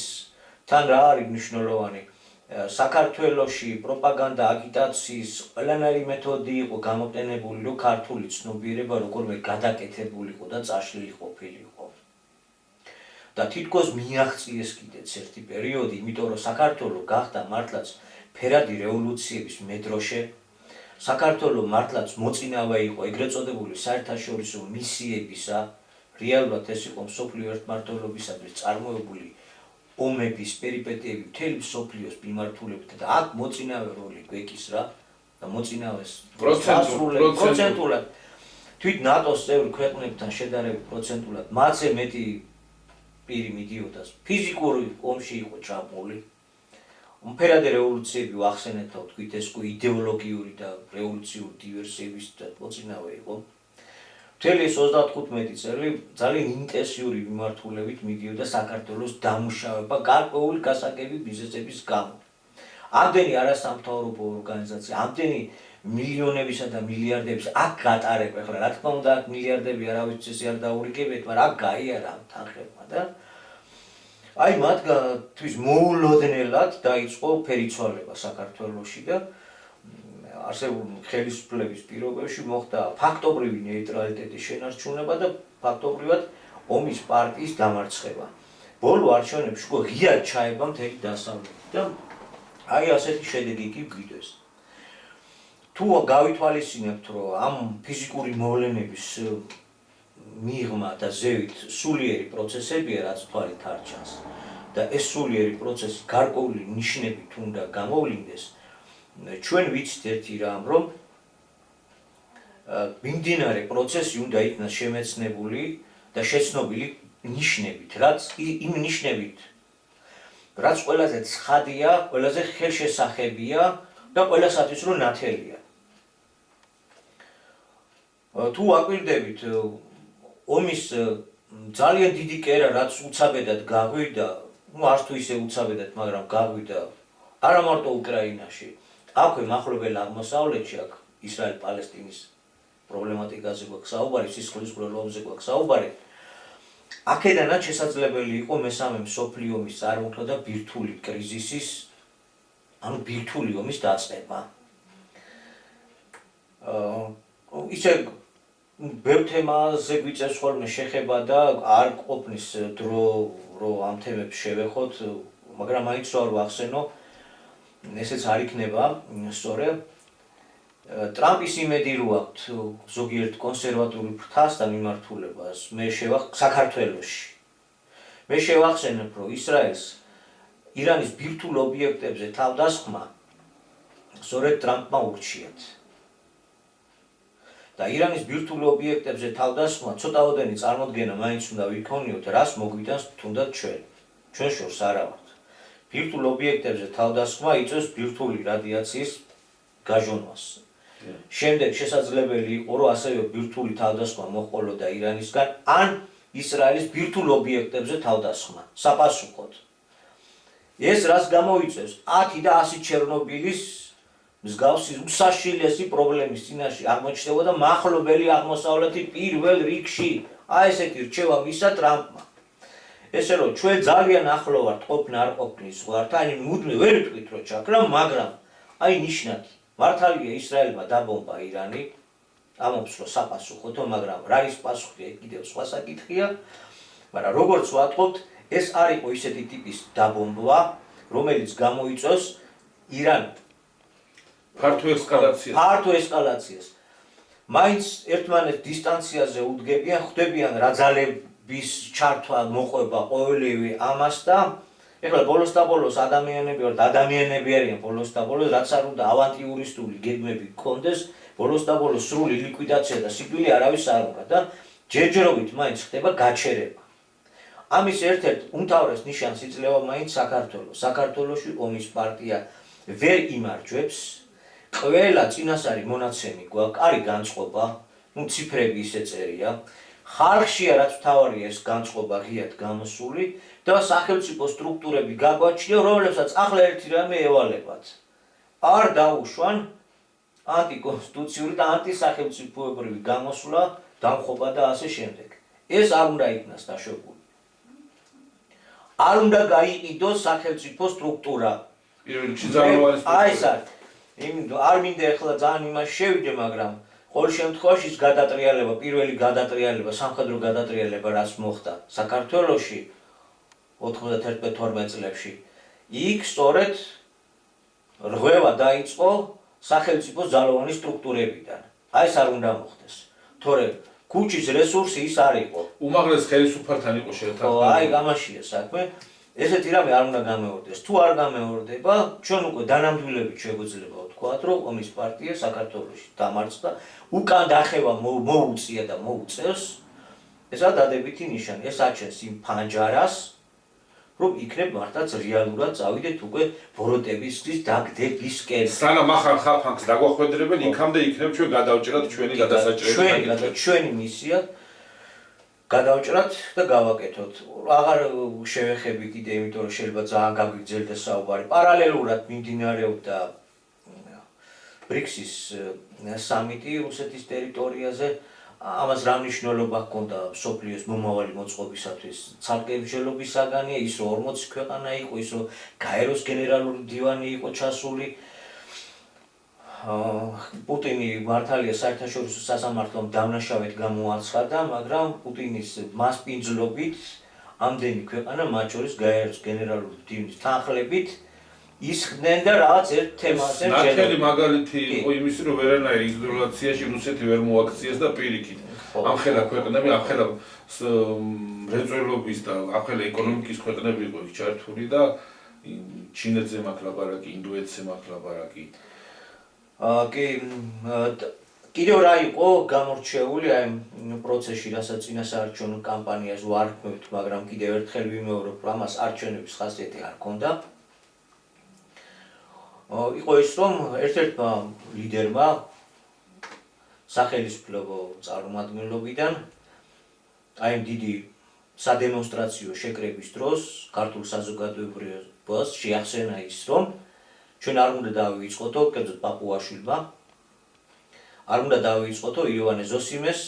თან რა არის მნიშვნელოვანი, საქართველოში პროპაგანდა აგიტაციის ყველანაირი მეთოდი იყო გამოყენებული, რომ ქართული ცნობიერება როგორმე გადაკეთებულიყო და წაშლილი ყოფილიყო. და თითქოს მიაღწიეს კიდეც ერთი პერიოდი, იმიტომ რომ საქართველო გახდა მართლაც ფერადი რევოლუციების მედროშე, საქართველო მართლაც მოწინავე იყო ეგრეთ წოდებული საერთაშორისო მისიებისა, რეალურად ეს იყო მსოფლიო ერთმართველობისათვის წარმოებული ომების პერიპეტიები მთელი მსოფლიოს მიმართულებით და აქ მოწინავე როლი გვეკისრა და მოწინავეს პროცენტულად თვით ნატოს წევრი ქვეყნებთან შედარებით პროცენტულად მათზე მეტი პირი მიდიოდა ფიზიკური ომში იყო ჩაბმული. Umperade რევოლუციები ვახსენეთ და ვთქვით ეს იდეოლოგიური და რევოლუციური დივერსიების მოწინავე იყო. მთელი ეს 35 წელი ძალიან ინტენსიური მიმართულებით მიდიოდა საქართველოს დამუშავება გარკვეული გასაგები ბიზნესების გამო. ამდენი არასამთავრობო ორგანიზაცია, ამდენი მილიონებისა და მილიარდების აქ გატარება, ახლა რა თქმა უნდა აქ მილიარდები არავისთვის არ დაურიგებიათ, მაგრამ აქ გაიარა ამ თანხებმა და აი მათთვის მოულოდნელად დაიწყო ფერიცვალება საქართველოში და არსებული ხელისუფლების პირობებში მოხდა ფაქტობრივი ნეიტრალიტეტის შენარჩუნება და ფაქტობრივად ომის პარტიის დამარცხება. ბოლო არჩევნებში უკვე ღიად ჩაება მთელი დასავლეთი და აი ასეთი შედეგი კი გვიდეს. თუ გავითვალისწინებთ, რომ ამ ფიზიკური მოვლენების მიღმა და ზევით სულიერი პროცესებია, რაც თვალით არ ჩანს და ეს სულიერი პროცესი გარკვეული ნიშნებით უნდა გამოვლინდეს, ჩვენ ვიცით ერთი რამ, რომ მიმდინარე პროცესი უნდა იქნას შემეცნებული და შეცნობილი ნიშნებით, რაც იმ ნიშნებით, რაც ყველაზე ცხადია, ყველაზე ხელშესახებია და ყველასათვის რომ ნათელია. თუ აკვირდებით ომის ძალიან დიდი კერა, რაც უცაბედად გაგვიდა, არც თუ ისე უცაბედად, მაგრამ გაგვიდა არა მარტო უკრაინაში, აქვე მახლობელ აღმოსავლეთში, აქ ისრაელ-პალესტინის პრობლემატიკაზე გვაქვს საუბარი, სისხლის მკვლელობაზე გვაქვს საუბარი. აქედანაც შესაძლებელი იყო მესამე მსოფლიო ომის წარმოქმნა და ბირთვული კრიზისის, ანუ ბირთვული ომის დაწყება. ისე ბევრ თემაზე გვიწევს ხოლმე შეხება და არ ყოფნის დრო, რომ ამ თემებს შევეხოთ, მაგრამ მაინც არ ვახსენო, ესეც არ იქნება სწორე. ტრამპის იმედი რო აქვთ ზოგიერთ კონსერვატული ფრთასთან მიმართულებას, მე საქართველოში. მე შევახსენებ, რომ ისრაელს ირანის ბირთვულ ობიექტებზე თავდასხმა სწორედ ტრამპმა ურჩიათ. და ირანის ბირთვულ ობიექტებზე თავდასხმა ცოტაოდენი წარმოდგენა მაინც უნდა ვიქონიოთ, რას მოგვიტანს თუნდაც ჩვენ შორს არა ვართ. ბირთვულ ობიექტებზე თავდასხმა იწვევს ბირთვული რადიაციის გაჟონვას. შემდეგ შესაძლებელი იყო, რომ ასევე ბირთვული თავდასხმა მოჰყოლოდა ირანისგან, ან ისრაელის ბირთვულ ობიექტებზე თავდასხმა, საპასუხოდ. ეს რას გამოიწვევს? 10 და 100 ჩერნობილის მსგავსი უსაშილესი პრობლემის წინაშე აღმოჩნდებოდა მახლობელი აღმოსავლეთი პირველ რიგში. აი ესეთი რჩევა მისცა ტრამპმა. ესე რომ ჩვენ ძალიან ახლო ვართ ყოფნა არ ყოფნის ზღვართან, აი მუდმივ ვერ ვიტყვით რომ ჩაქრა, მაგრამ აი ნიშნად მართალია ისრაელმა დაბომბა ირანი, ამობს რომ საპასუხოთო, მაგრამ რა არის პასუხი, კიდევ სხვა საკითხია, მაგრამ როგორც ვატყობთ, ეს არ იყო ისეთი ტიპის დაბომბვა, რომელიც გამოიწვევს ირანს ფართო ესკალაციას. მაინც ერთმანეთს დისტანციაზე უდგებიან, ხვდებიან რა ძალების ჩართვა მოყვება ყოველივე ამას და ეხლა ბოლოს და ბოლოს ადამიანები არიან ბოლოს და ბოლოს, რაც არ უნდა ავანტიურისტული გეგმები გქონდეს, ბოლოს და ბოლოს სრული ლიკვიდაცია და სიკვდილი არავის არ უნდა და ჯერჯერობით მაინც ხდება გაჩერება. ამის ერთ-ერთ უმთავრეს ნიშანს იძლევა მაინც საქართველოს. საქართველოში ომის პარტია ვერ იმარჯვებს. ყველა წინასწარი მონაცემი გვაქვს, არის განწყობა, ციფრები ისე წერია. ხალხშია რაც მთავარია ეს განწყობა ღიად გამოსული და სახელმწიფო სტრუქტურები გაგვაჩნია, რომლებსაც ახლა ერთი რამე ევალებათ. არ დაუშვან ანტიკონსტიტუციური და ანტისახელმწიფოებრივი გამოსვლა, დამხობა და ასე შემდეგ. ეს არ უნდა იქნას დაშვებული. არ უნდა გაიყიდოს სახელმწიფო სტრუქტურა. აი ეს არის. არ მინდა ახლა ძალიან იმას შევიდე, მაგრამ ყოველ შემთხვევაში გადატრიალება, პირველი გადატრიალება, სამხედრო გადატრიალება რაც მოხდა საქართველოში 91-12 წლებში, იქ სწორედ რღვევა დაიწყო სახელმწიფო ძალოვანი სტრუქტურებიდან. აი ეს არ უნდა მოხდეს. თორემ ქუჩის რესურსი ის არ იყო.
უმაღლეს ხელისუფალთან იყო შეთანხმებული.
აი გამაშია საქმე. ესეთი რამე არ უნდა გამეორდეს. თუ არ გამეორდება, ჩვენ უკვე დანამდვილებით შეგვიძლია ვთქვათ, რომ ომის პარტია საქართველოში დამარცხდა, უკან დახევა მოუწია და მოუწევს. ესაა დადებითი ნიშანი. ეს აჩენს იმ ფანჯარას, რომ იქნებ მართლაც რეალურად წავიდეთ უკვე ბოროტებისთვის დაგდებისკენ.
სანამ ახალ ხაფანს დაგვახვედრებენ, იქამდე იქნებ ჩვენ გადავჭრათ ჩვენი გადასაჭრელი.
ჩვენი მისია გადავჭრათ და გავაკეთოთ. აღარ შევეხები კიდე, იმიტომ რომ შეიძლება ძალიან გაგვიგრძელდა საუბარი. პარალელურად მიმდინარეობდა ბრიქსის სამიტი რუსეთის ტერიტორიაზე. ამას რა მნიშვნელობა ჰქონდა მსოფლიოს მომავალი მოწყობისათვის? ცალკე მსჯელობის საგანია, ის რომ 40 ქვეყანა იყო, ის რომ გაეროს გენერალური დივანი იყო ჩასული. პუტინი მართალია საერთაშორისო სასამართლომ დამნაშავედ გამოაცხადა, მაგრამ პუტინის მასპინძლობით ამდენი ქვეყანა, მათ შორის გაეროს გენერალური დივნის თანხლებით ისხდნენ და რაღაც ერთ თემაზე
ნათელი მაგალითი იყო იმის, რომ ვერანაირ იზოლაციაში რუსეთი ვერ მოაქციეს და პირიქით. ამხელა ქვეყნები, ამხელა მრეწველობის და ამხელა ეკონომიკის ქვეყნები იყო იქ ჩართული და ჩინეთზე მაქვს ლაპარაკი, ინდოეთზე მაქვს ლაპარაკი.
კიდევ რა იყო გამორჩეული აი პროცესში, რასაც წინასაარჩევნო კამპანიას ვარქმევთ, მაგრამ კიდევ ერთხელ ვიმეორებ, რომ ამას არჩევნების ხასიათი არ ჰქონდა. იყო ის, რომ ერთ-ერთმა ლიდერმა სახელმწიფო წარმომადგენლობიდან აი დიდი სადემონსტრაციო შეკრების დროს ქართულ საზოგადოებას შეახსენა ის, რომ ჩვენ არ უნდა დავივიწყოთო, კერძოდ პაპუაშვილმა, არ უნდა დავივიწყოთო იოანე ზოსიმეს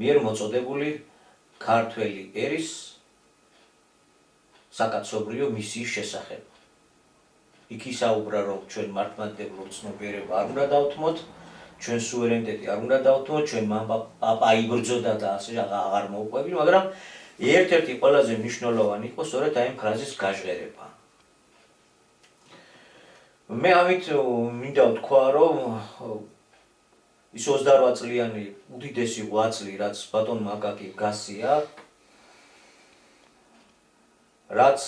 მიერ მოწოდებული ქართველი ერის საკაცობრიო მისიის შესახებ. იქ ისაუბრა, რომ ჩვენ მართლმადიდებლურ ცნობიერება არ უნდა დავთმოთ, ჩვენ სუვერენიტეტი არ უნდა დავთმოთ, ჩვენ პაპა იბრძოდა და ასე აღარ მოუყვები, მაგრამ ერთ-ერთი ყველაზე მნიშვნელოვანი იყო სწორედ აი ფრაზის გაჟღერება. მე ამით მინდა ვთქვა, რომ ის 28 წლიანი უდიდესი ღვაწლი, რაც ბატონმა აკაკიმ გასია, რაც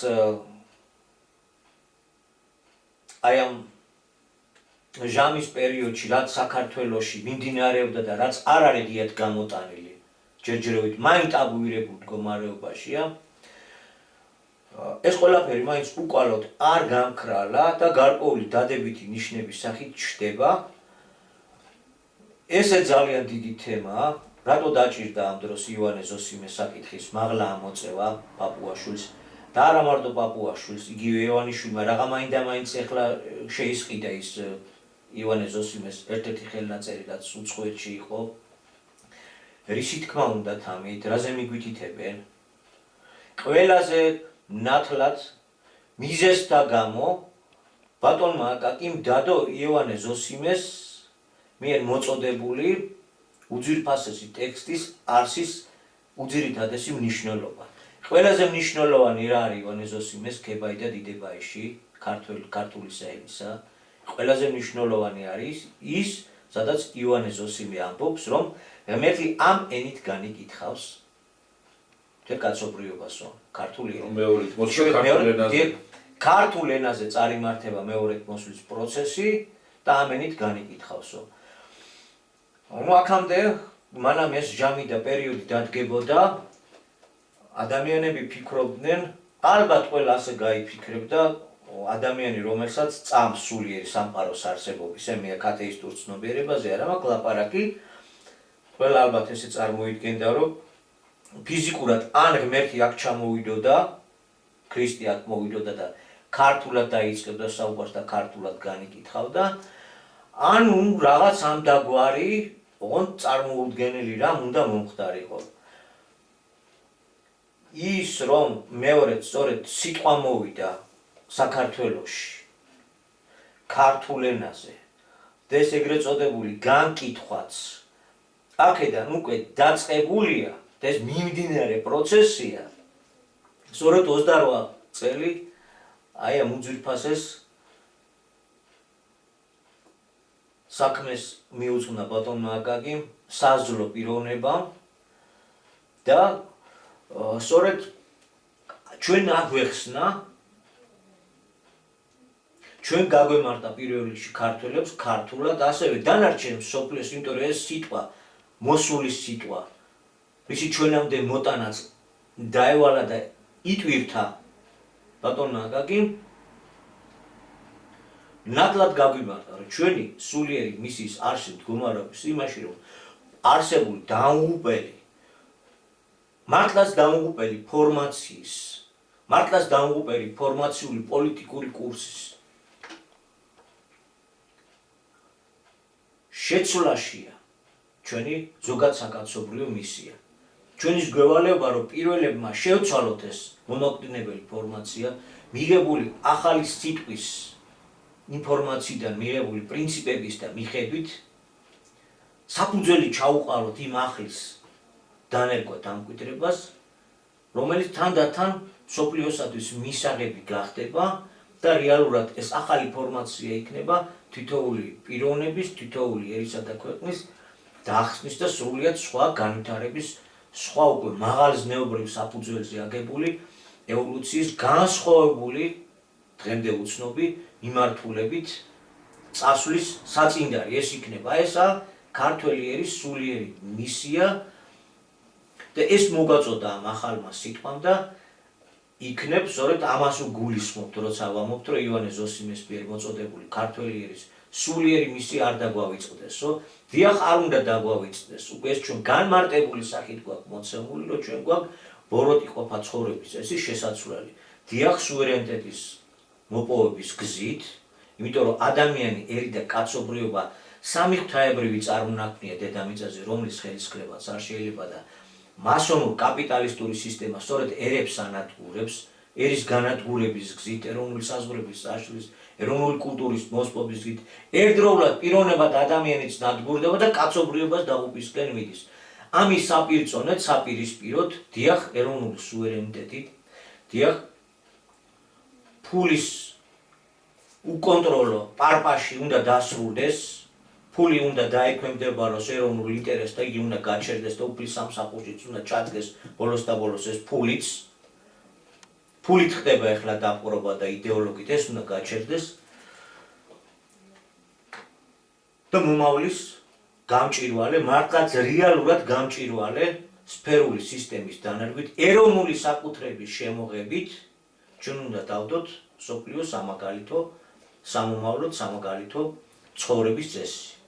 აი ამ ჟამის პერიოდში, რაც საქართველოში მიმდინარეობდა და რაც არ არის დიად გამოტანილი, ჯერჯერობით მაინტაბუირებულ მდგომარეობაშია, ეს ყველაფერი მაინც უკვალოდ არ გამქრალა და გარკვეული დადებითი ნიშნების სახით ჩნდება. ესე ძალიან დიდი თემაა, რატო დაჭირდა ამ დროს იოანე ზოსიმეს საკითხის მაღლა ამოწევა პაპუაშვილს და არა მარტო პაპუაშვილს, იგივე ივანიშვილმა რაღა მაინდა-მაინც ეხლა შეისყიდა ის იოანე ზოსიმეს ერთ-ერთი ხელნაწერი, რაც უცხოეთში იყო. რისი თქმა უნდა თამით, რაზე მიგვითითებენ? ყველაზე ნათლად მიზეზთა გამო ბატონმა აკაკიმ დადო იოანე ზოსიმეს მიერ მოწოდებული უძვირფასესი ტექსტის არსის უძირითადესი მნიშვნელობა. ყველაზე მნიშვნელოვანი რა არის იოანე ზოსიმეს ქებაი და დიდებაიში ქართული საენისა. ყველაზე მნიშვნელოვანი არის ის, სადაც იოანე ზოსიმე ამბობს, რომ ღმერთი ამ ენით განიკითხავს თელ კაცობრიობასო, ქართული
მეორედ მოსვლა ქართულ ენაზე.
ქართულ ენაზე წარიმართება მეორედ მოსვლის პროცესი და ამ ენით განიკითხავსო. ანუ აქამდე მანამ ეს ჟამი და პერიოდი დადგებოდა, ადამიანები ფიქრობდნენ, ალბათ ყველა ასე გაიფიქრებდა, ადამიანი, რომელსაც წამს სულიერი სამყაროს არსებობის, მე აქ ათეისტურ ცნობიერებაზე არა მაქვს ლაპარაკი, ყველა ალბათ ესე წარმოიდგენდა, რომ ფიზიკურად ან ღმერთი აქ ჩამოვიდოდა, ქრისტე აქ მოვიდოდა და ქართულად დაიწყებდა საუბარს და ქართულად განიკითხავდა, ანუ რაღაც ამდაგვარი, ოღონდ წარმოუდგენელი რამ უნდა მომხდარიყო. ის რომ მეორედ სწორედ სიტყვა მოვიდა საქართველოში ქართულ ენაზე და ეს ეგრეთ წოდებული განკითხვაც აქედან უკვე დაწყებულია და ეს მიმდინარე პროცესია. სწორედ 28 წელი აი ამ უძვირფასეს საქმეს მიუძღვნა ბატონმა აკაკიმ საზძლო პიროვნებამ და სწორედ ჩვენ აგვეხსნა, ჩვენ გაგვემართა პირველ რიგში ქართველებს ქართულად, ასევე დანარჩენ მსოფლიოს, იმიტომ რომ ეს სიტყვა, მოსულის სიტყვა, რისი ჩვენამდე მოტანაც დაევალა და იტვირთა ბატონო აკაკი ნათლად გაგვიმართა რომ ჩვენი სულიერი მისიის არსი მდგომარეობის იმაში რომ არსებული დაუღუპელი მართლაც დაუღუპელი ფორმაციის მართლაც დაუღუპელი ფორმაციული პოლიტიკური კურსის შეცვლაშია ჩვენი ზოგად საკაცობრიო მისია ჩვენის გვევალება რომ პირველებმა შევცვალოთ ეს მონოკლინებელი ფორმაცია მიღებული ახალი სიტყვის ინფორმაციიდან მიღებული პრინციპების და მიხედვით საფუძველი ჩაუყაროთ იმ ახლის დანერგვა დამკვიდრებას რომელიც თანდათან სოფლიოსათვის მისაღები გახდება და რეალურად ეს ახალი ფორმაცია იქნება თითოეული პიროვნების, თითოეული ერისა და ქვეყნის დაახსნის და სრულიად სხვა განვითარების, სხვა უკვე მაღალ ზნეობრივ საფუძველზე აგებული ევოლუციის განსხვავებული დღემდე უცნობი მიმართულებით წასვლის საწინდარი. ეს იქნება ესა ქართველი ერის სულიერი მისია და ეს მოგაწოდა ამ ახალმა სიტყვამ და იქნებ სწორედ ამას უგულისხმობთ, როცა ვამბობთ, რომ ივანე ზოსიმეს მიერ მოწოდებული ქართველი ერის სულიერი მისია არ დაგვავიწყდესო, დიახ არ უნდა დაგვავიწყდეს, უკვე ეს ჩვენ განმარტებული სახით გვაქვს მოცემული, რომ ჩვენ გვაქვს ბოროტი ყოფა ცხოვრების წესის შესაცვლელი. დიახ სუვერენიტეტის მოპოვების გზით, იმიტომ რომ ადამიანი, ერი და კაცობრიობა სამი ღვთაებრივი წარმონაქმნია დედამიწაზე, რომლის ხელისქლებაც არ შეიძლება და მასონურ კაპიტალისტური სისტემა სწორედ ერებს ანადგურებს, ერის განადგურების გზით, ეროვნული საზღვრების წაშლის, ეროვნული კულტურის მოსპობის გზით, ერთდროულად პიროვნება და ადამიანიც ნადგურდება და კაცობრიობას დაღუპვისკენ მიდის. ამის საპირწონედ, საპირისპიროდ, დიახ ეროვნული სუვერენიტეტით, დიახ ფულის უკონტროლო პარპაში უნდა დასრულდეს, ფული უნდა დაექვემდებაროს ეროვნულ ინტერესს და იგი უნდა გაჩერდეს და უფლის სამსახურშიც უნდა ჩადგეს ბოლოს და ბოლოს ეს ფულიც. ფულით ხდება ახლა დაპყრობა და იდეოლოგით ეს უნდა გაჩერდეს და მომავლის გამჭირვალე, მართლაც რეალურად გამჭირვალე სფერული სისტემის დანერგვით, ეროვნული საკუთრების შემოღებით ჩვენ უნდა დავდოთ მსოფლიოს სამაგალითო, სამომავლოდ სამაგალითო ცხოვრების წესი.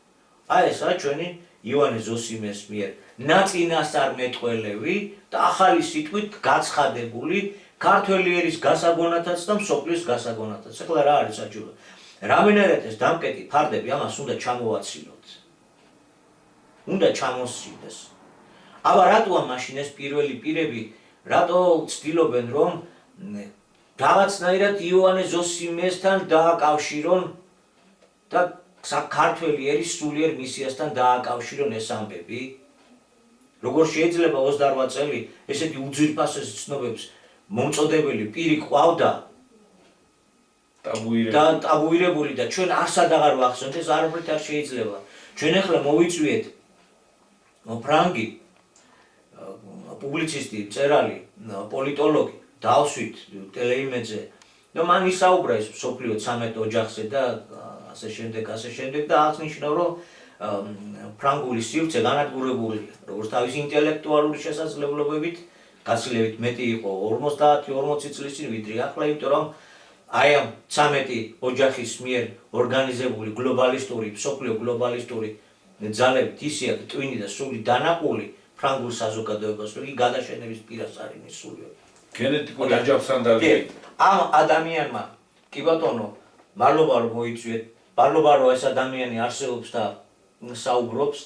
აი ესაა ჩვენი ივანე ზოსიმეს მიერ ნაწინასწარმეტყველები და ახალი სიტყვით გაცხადებული ქართველი ერის გასაგონათაც და მსოფლიოს გასაგონათაც. ახლა რა არის საჭირო? რამენერად ეს დამკეტი ფარდები ამას უნდა ჩამოვაცილოთ. უნდა ჩამოსცილდეს. აბა რატოა მაშინ ეს პირველი პირები რატო ცდილობენ რომ რაღაცნაირად ივანე ზოსიმესთან დააკავშირონ და ქართველი ერის სულიერ მისიასთან დააკავშირონ ეს ამბები? როგორ შეიძლება 28 წელი ესეთი უძვირფასეს ცნობებს მომწოდებელი პირი ყავდა ტაბუირებული და ჩვენ არსად აღარ ვახსენთ, ეს არაფრით არ შეიძლება. ჩვენ ახლა მოვიწვიეთ ფრანგი პუბლიცისტი, მწერალი, პოლიტოლოგი დავსვით ტელეიმედზე და მან ისაუბრა ეს მსოფლიო 13 ოჯახზე და ასე შემდეგ და აღნიშნა რომ ფრანგული სივრცე განადგურებულია, როგორც თავის ინტელექტუალური შესაძლებლობებით, გაცილებით მეტი იყო 50-40 წლის წინ ვიდრე ახლა, იმიტომ რომ აი ამ 13 ოჯახის მიერ ორგანიზებული გლობალისტური, მსოფლიო გლობალისტური ძალებით ისე აქ ტვინი და სული დანაყული ფრანგულ საზოგადოებას, რომ იგი გადაშენების პირას არის მისული.
გენეტიკური აჯაფსანდალი.
ამ ადამიანმა კი ბატონო, მადლობა რომ მოიწვიეთ, მადლობა რომ ეს ადამიანი არსებობს და საუბრობს.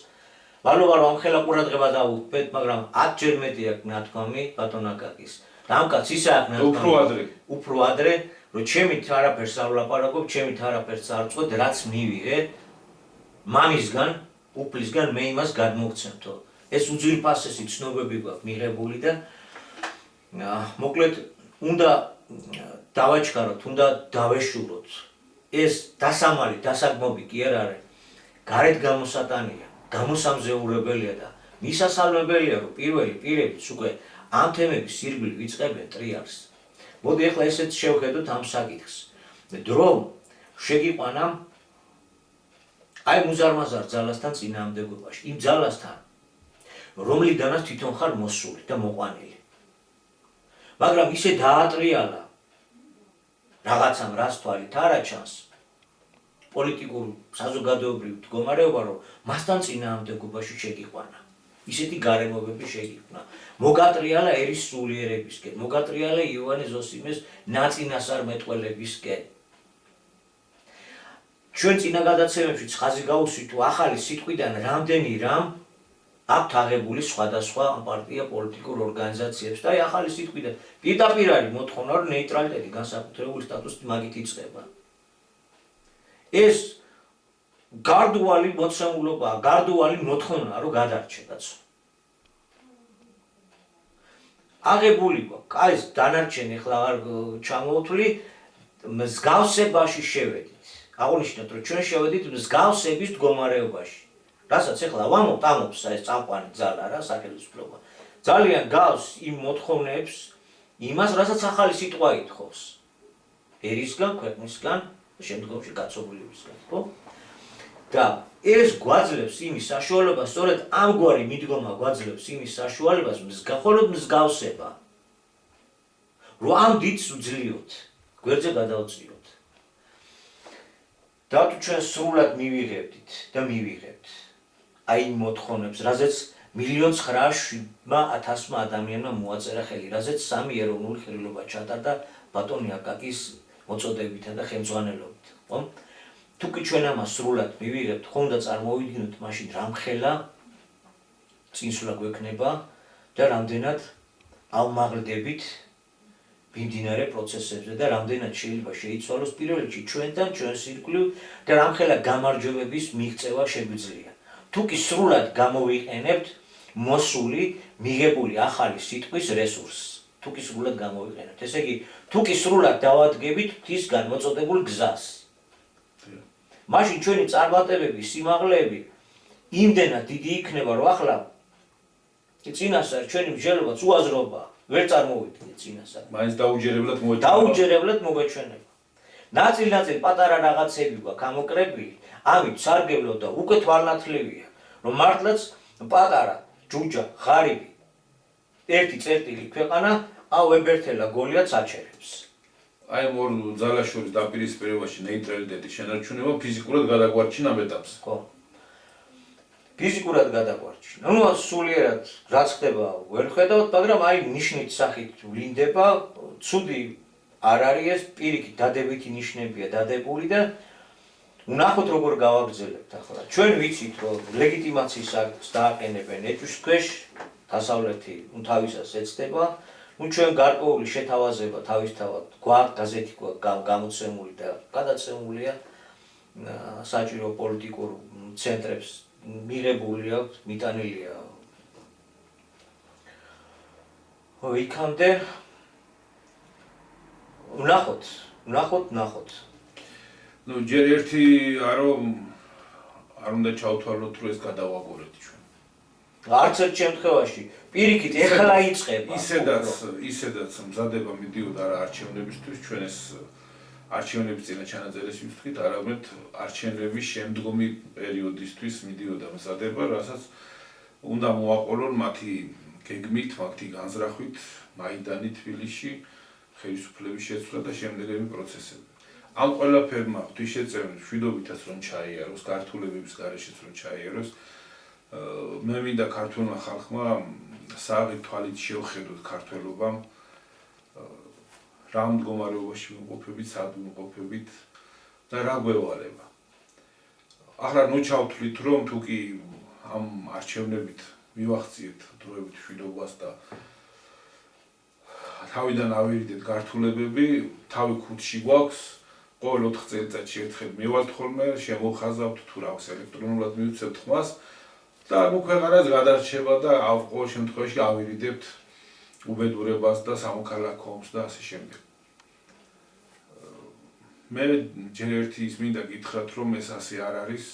მადლობა რომ ამ ხელა ყურადღება დავუხმეთ, მაგრამ 10 ჯერ მეტი აქვს ნათქვამი ბატონ აკაკის. და ამ კაცს ისა აქვს ნათქვამი. უფრო ადრე, რომ ჩემით არაფერს არ ვლაპარაკობ, ჩემით არაფერს არ წვეთ, რაც მივიღე მამისგან, უფლისგან მე იმას გადმოგცემთო. ეს უძვირფასესი ცნობები გვაქვს მიღებული და მოკლედ უნდა დავაჩქაროთ, უნდა დავეშუროთ. ეს დასამალი, დასაგმობი კი არ არის. გარეთ გამოსატანია, გამოსამზეურებელია და მისასალმებელია, რომ პირველი პირებიც უკვე ამ თემების ირგვლივ ვიწყებენ ტრიალს. მოდი ახლა ესეც შევხედოთ ამ საკითხს. დრო შეგიყვანა აი მუზარმაზარ ძალასთან წინააღმდეგობაში, იმ ძალასთან, რომლიდანაც თვითონ ხარ მოსული და მოყვანილი. მაგრამ ისე დაატრიალა რაღაცამ რას თვალით არა ჩანს პოლიტიკურ საზოგადოებრივ მდგომარეობა რომ მასთან წინააღმდეგობაში შეგიყვანა ისეთი გარემოებები შეგიყვნა მოგატრიალა ერის სულიერებისკენ მოგატრიალა იოანე ზოსიმეს ნაწინასწარმეტყველებისკენ ჩვენ წინა გადაცემებში ხაზი გაუსვით თუ ახალი სიტყვიდან რამდენი რამ აქვთ აღებული სხვადასხვა პარტია პოლიტიკურ ორგანიზაციებს და აი ახალი სიტყვიდან პირდაპირ არის მოთხოვნა რომ ნეიტრალიტეტი განსაკუთრებული სტატუსით მაგით იწყება ეს გარდუალი მოცემულობაა გარდუალი მოთხოვნაა რომ გადარჩენაც აღებული გვაქვს აი ეს დანარჩენი ახლა აღარ ჩამოვთვლი მსგავსებაში შევედით აღნიშნეთ რომ ჩვენ შევედით მსგავსების მდგომარეობაში რასაც ახლა ვამობთ ამობს ეს წამყვანი ძალა რა სახელმწიფო ძალიან გავს იმ მოთხოვნებს იმას რასაც ახალი სიტყვა ითხოვს ერისგან ქვეყნისგან შემდგომში კაცობრიობისგან ხო და ეს გვაძლევს იმის საშუალებას სწორედ ამგვარი მიდგომა გვაძლევს იმის საშუალებას მხოლოდ მსგავსება რომ ამ დიდს უძლიოთ გვერდზე გადავწიოთ და თუ ჩვენ სრულად მივიღებდით და მივიღებთ აი მოთხოვნებს რაზეც 1,907,000 ადამიანმა მოაწერა ხელი რაზეც სამი ეროვნული ხელოვნება ჩატარდა ბატონი აკაკის მოწოდებითა და ხელმძღვანელობით ხო თუ კი ჩვენ ამას სრულად მივიღებთ ხომ და წარმოვიდგინოთ მაშინ რამხელა წინსვლა გვექნება და რამდენად ავმაღლდებით მიმდინარე პროცესებზე და რამდენად შეიძლება შეიცვალოს პირველ რიგში ჩვენთან ჩვენს ირგვლივ და რამხელა გამარჯვებების მიღწევა შეგვიძლია თუ კი სრულად გამოვიყენებთ მოსული მიღებული ახალი სიტყვის რესურსს თუ კი სრულად გამოვიყენებთ ესე იგი თუ კი სრულად დავადგებით ღვთისგან მოწოდებულ გზას მაშინ ჩვენი წარმატებები სიმაღლეები იმდენად დიდი იქნება რომ ახლა წინასწარ ჩვენი მსჯელობაც უაზრობაა ვერ წარმოვიდგინეთ წინასწარ
მაინც დაუჯერებლად
მოგვეჩვენება ნაწილ-ნაწილ პატარა რაღაცები გვაქვს ამოკრებილი ამით სარგებლო და უკვე თვალნათლივია რომ მართლაც პატარა ჯუჯა ღარიბი ერთი წერტილი ქვეყანა ვებერთელა გოლიათს აჩერებს
აი მორ ძალაშორის დაპირისპირებაში ნეიტრალიტეტის შენარჩუნება ფიზიკურად გადაგვარჩინა მეტაპს
ხო ფიზიკურად გადაგვარჩინა ნუ სულიერად რაც ხდება ვერ ხედავთ მაგრამ აი ნიშნით სახით ვლინდება ცუდი არ არის ეს პირიქით დადებითი ნიშნებია დადებული და ვნახოთ როგორ გავაგრძელებთ ახლა ჩვენ ვიცით რომ ლეგიტიმაციის აქტს დააყენებენ ეჭვის ქვეშ დასავლეთი თავისას ეცდება ნუ ჩვენ გარკვეული შეთავაზება თავისთავად გვაქვს გაზეთი გვაქვს გამოცემული და გადაცემულია საჭირო პოლიტიკურ ცენტრებს მიღებული აქვს მიტანილია იქამდე ვნახოთ
ნუ ჯერ ერთი არ უნდა ჩავთვალოთ რომ ეს გადავაგორეთ ჩვენ
არც ერთ შემთხვევაში პირიქით ეხლა იწყება
ისედაც მზადება მიდიოდა რა არჩევნებისთვის ჩვენ ეს არჩევნების წინა ჩანაწერის ვთქვით არამედ არჩევნების შემდგომი პერიოდისთვის მიდიოდა მზადება რასაც უნდა მოაყოლონ მათი გეგმით მათი განზრახვით მაიდანი თბილისში ხელისუფლების შეცვლა და შემდეგები პროცესები ამ ყველაფერმა ღვთისშეწევნით მშვიდობითაც რომ ჩაიაროს გართულებების გარეშეც რომ ჩაიაროს მე მინდა ქართულმა ხალხმა სააღი თვალით შევხედოთ ქართველობამ რა მდგომარეობაში ვიმყოფებით, სად ვიმყოფებით და რა გვევალება. ახლა ნუ ჩავთვლით რომ თუ კი ამ არჩევნებით მივახციეთ დროებით მშვიდობას და თავიდან ავირიდეთ გართულებები, თავი ქუდში გვაქვს ყოველ 4 წელიწადში ერთხელ მივალთ ხოლმე, შემოვხაზავთ თუ რა აქვს ელექტრონულად მივცემთ ხმას და ნუ ქვეყანას გადარჩება და ყოველ შემთხვევაში ავირიდებთ უბედურებას და სამოქალაქო ომს და ასე შემდეგ. მე ჯერ ერთი ის მინდა გითხრათ რომ ეს ასე არ არის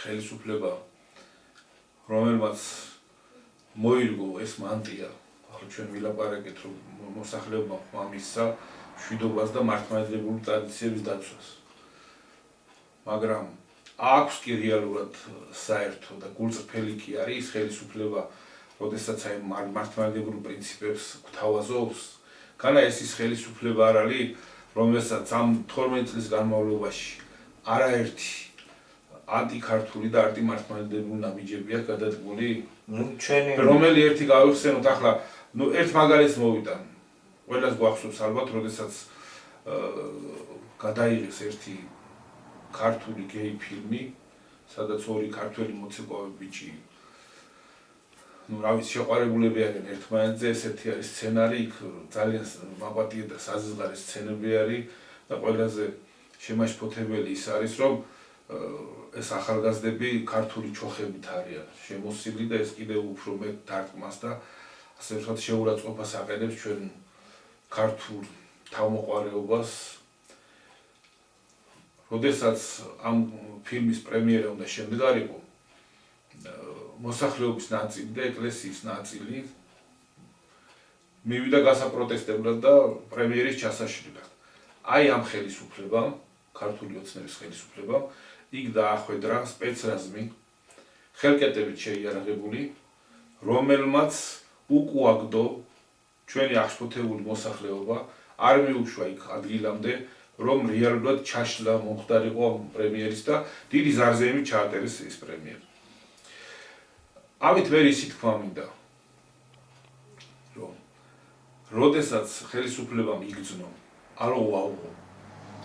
ხელისუფლება რომელმაც მოირგო ეს მანტია ახლა ჩვენ ვილაპარაკეთ რომ მოსახლეობა ხმამისცა მშვიდობას და მართლმადიდებლური ტრადიციების დაცვას მაგრამ აქვს კი რეალურად საერთო და გულწრფელი კი არის ხელისუფლება როდესაც აი მართლმადიდებლურ პრინციპებს გვთავაზობს განა ეს ის ხელისუფლება არ არის რომელსაც ამ 12 წლის განმავლობაში არაერთი ანტიქართული და ანტიმართლმადიდებლური ნაბიჯები აქვს გადადგმული.
ჩვენი
რომელი ერთი გავიხსენოთ ახლა, ერთ მაგალითს მოვიტან. ყველას გვახსოვს ალბათ, როდესაც გადაიღეს ერთი ქართული გეი ფილმი, სადაც ორი ქართველი მოცეკვავე ბიჭი რა ვიცი შეყვარებულები არიან ერთმანეთზე, ესეთი არის სცენარი, იქ ძალიან მაპატიე და საზღარი სცენები არის და ყველაზე შემაშფოთებელი ის არის, რომ ეს ახალგაზრდები ქართული ჩოხებით არიან შემოსილი და ეს კიდევ უფრო მეტ დარტყმას და ასე ვთქვათ შეურაცხყოფას აყენებს ჩვენ ქართულ თავმოყარეობას. როდესაც ამ ფილმის პრემიერა უნდა შემდგარიყო, მოსახლეობის ნაწილი და ეკლესიის ნაწილი მივიდა გასაპროტესტებლად და პრემიერის ჩასაშლელად. აი ამ ხელისუფლებამ, ქართული ოცნების ხელისუფლებამ, იქ დაახვედრა სპეცრაზმი, ხელკეტებით შეიარაღებული, რომელმაც უკუაგდო ჩვენი აღშფოთებული მოსახლეობა, არ მიუშვა იქ ადგილამდე, რომ რეალურად ჩაშლა მომხდარიყო პრემიერის და დიდი ზარზეიმით ჩაატერეს ეს პრემიერი. ამით მე ისიც თქვა მინდა, რომ როდესაც ხელისუფლებამ იგრძნო, არ უაუღო,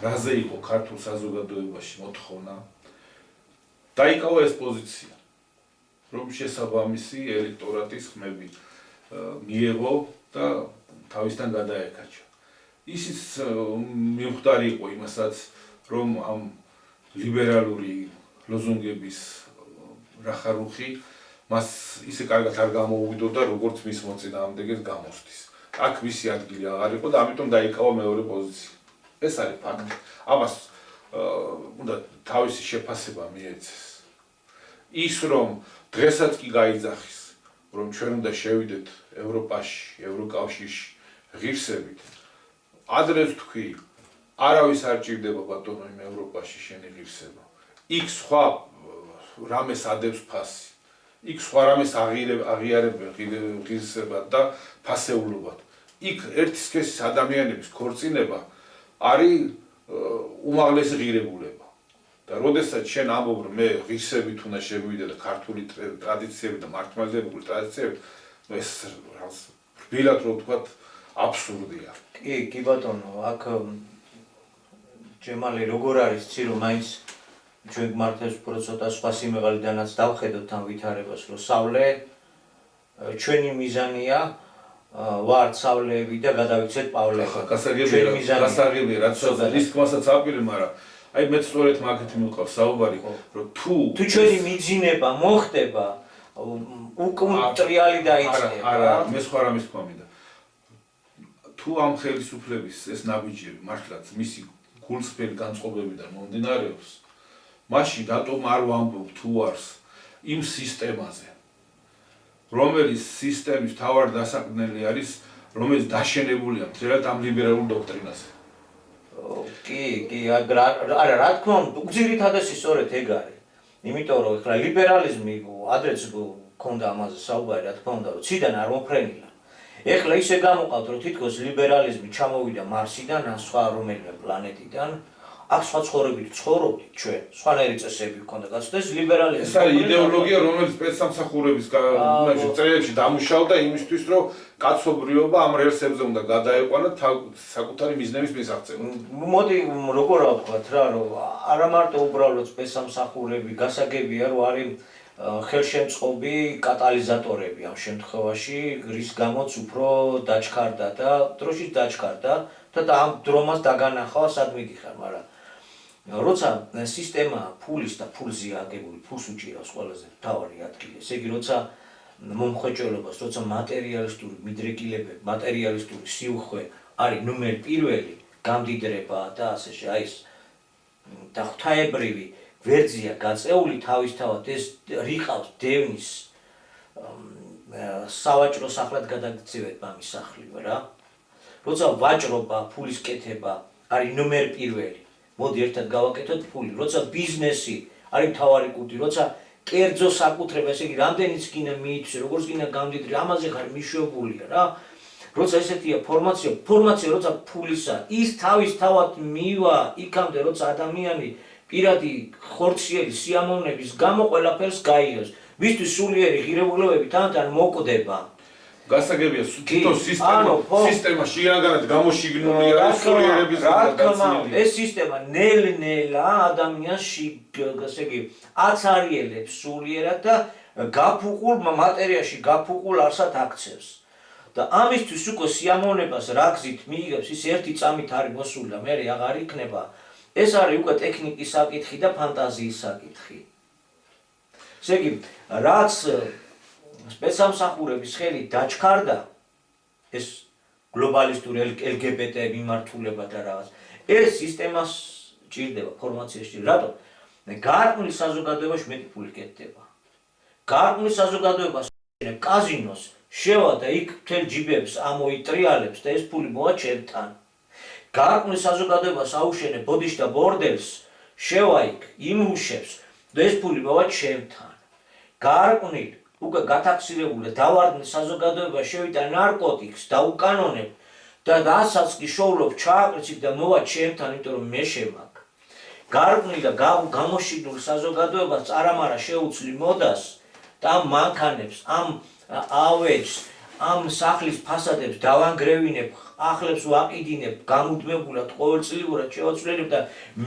რაზე იყო ქართულ საზოგადოებაში მოთხოვნა, დაიკავა ეს პოზიცია, რომ შესაბამისი ელექტორატის ხმები მიეღო და თავისთან გადაეკაჩა. ისიც მიმხდარი იყო იმასაც, რომ ამ ლიბერალური ლოზუნგების რახარუხი მას ისე კარგად არ გამოუვიდოდა, როგორც მის მოწინააღმდეგეს გამოსდის. აქ მისი ადგილი აღარ იყო და ამიტომ დაიკავა მეორე პოზიცია. ეს არის ფაქტი. ამას უნდა თავისი შეფასება მიეცეს. ის რომ დღესაც კი გაიძახის, რომ ჩვენ უნდა შევიდეთ ევროპაში, ევროკავშირში ღირსებით. ადრე თქვი, არავის არ ჭირდება ბატონო იმ ევროპაში შენი ღირსება. იქ სხვა რამეს ადებს ფასი. იქ სხვა რამეს აღიარებენ ღირსებად და ფასეულობად. იქ ერთი სქესის ადამიანების ქორწინება არის უმაღლესი ღირებულება. და როდესაც შენ ამბობ, რომ მე ღირსებით უნდა შევიდე და ქართული ტრადიციები და მართლმადიდებლური ტრადიციები, ეს რბილად რო ვთქვათ, აბსურდია.
კი ბატონო, აქ ჯემალი როგორ არის ცი რომ მაინც ჩვენ გმართებს უფრო ცოტა სხვა სიმაღლიდანაც დავხედოთ ამ ვითარებას, რომ სავლე ჩვენი მიზანია ვართ სავლეები და გადავიქცეთ პავლები.
გასაგებია, რაც ის თქმასაც აპირე, მაგრამ აი მე სწორედ მაგით მივყავს საუბარი, რომ თუ
ჩვენი მიძინება მოხდება, უკმტრიალი დაიწყება.
არა, მე სხვა რამის თქვა მინდა. თუ ამ ხელისუფლების ეს ნაბიჯები მართლაც მისი გულწრფელი განწყობებიდან მომდინარეობს, მაშინ რატომ არ ვამბობ თუ არს იმ სისტემაზე, რომელიც სისტემის თავარი დასაყრდნელი არის, რომელიც დაშენებულია მთლიანად ამ ლიბერალურ დოქტრინაზე.
კი, არა, რა თქმა უნდა, უძირითადესი სწორედ ეგ არის. იმიტომ რომ ეხლა ლიბერალიზმი ადრეც გქონდა ამაზე საუბარი, რა თქმა უნდა, რომ ციდან არ მომფრენილა. ეხლა ისე გამოყავთ, რომ თითქოს ლიბერალიზმი ჩამოვიდა მარსიდან, ან სხვა რომელიმე პლანეტიდან, აქ სხვა ცხოვრებით ცხოვრობდით ჩვენ, სხვანაირი წესები გქონდა გაცვლა, ეს ლიბერალიზმი.
ეს არის იდეოლოგია, რომელიც სპეცსამსახურების წრეებში დამუშავდა იმისთვის, რომ კაცობრიობა ამ რელსებზე უნდა გადაეყვანა საკუთარი მიზნების მისაღწევად.
მოდი როგორ ვთქვათ რა, რომ არა მარტო უბრალოდ სპეცსამსახურები, გასაგებია, რომ არის ხელშემწყობი კატალიზატორები ამ შემთხვევაში, რის გამოც უფრო დაჩქარდა და დროშიც დაჩქარდა და ამ დრომას დაგანახვა სად მიდიხარ, მაგრამ როცა სისტემა ფულის და ფულზეა აგებული, ფულს უჭირავს ყველაზე მთავარი ადგილი. ესე იგი, როცა მომხვეჭველობას, როცა მატერიალისტური მიდრეკილებები, მატერიალისტური სიუხვე არის ნომერ პირველი გამდიდრება და ასე აი ეს და ღვთაებრივი ვერძია გაწეული თავისთავად ეს რიყავს დევნის სავაჭრო სახლად გადაგცევეთ მამის სახლივე რა. როცა ვაჭრობა, ფულის კეთება არის ნომერ პირველი. მოდი ერთად გავაკეთოთ ფული. როცა ბიზნესი არის მთავარი კუდი, როცა კერძო საკუთრება, ესე იგი, რამდენიც კიდე მიიწვე, როგორც კიდე გამდიდრე, ამაზე ხარ მიშვებულია რა. როცა ესეთია ფორმაცია როცა ფულისა, ის თავისთავად მივა იქამდე, როცა ადამიანი პირადი ხორციელი სიამოვნების გამო ყველაფერს გაიგებს. ვისთვის სულიერი ღირებულებები თან მოკვდება.
გასაგებია თვითონ სისტემა შეაგარად გამოშიგნული არის სულიერების გადაცემული.
ეს სისტემა ნელ-ნელა ადამიანს ესე იგი აცარიელებს სულიერად და გაფუყულ მატერიაში გაფუყულ არსად აქცევს. და ამისთვის უკვე სიამოვნებას რა გზით მიიღებს ის ერთი წამით არის მოსული და მე აღარ იქნება. ეს არის უკვე ტექნიკის საკითხი და ფანტაზიის საკითხი. ესე იგი რაც სპეცსამსახურების ხელით დაჩქარდა ეს გლობალისტური LGBT მიმართულება და რაღაც ეს სისტემას ჭირდება ფორმაციაში. რატომ? გარკვეულ საზოგადოებაში მეტი ფული კეთდება. გარკვეულ საზოგადოებას კაზინოს შევა და იქ მთელ ჯიბებს ამოიტრიალებს და ეს ფული მოვა ჩემთან. გარკვეულ საზოგადოებას აუშენე ბოდიშ და ბორდელს შევა იქ იმუშებს და ეს ფული მოვა ჩემთან. გარკვეულ უკვე გათაქსირებული დავარდნილ საზოგადოებას შევიდა ნარკოტიკს და უკანონებ და დასაც კი შოულობ ჩააკრიცით და მოვა ჩემთან, იმიტომ რომ მე შემაგ. გარკვეულ და გამოშიგნულ საზოგადოებას წარამარა შეუცვლი მოდას და ამ მანქანებს, ამ ავეჯს, ამ სახლის ფასადებს დავანგრევინებ, ახლებს ვაყიდინებ, გამუდმებულად ყოველწლიურად შევაცვლელებ და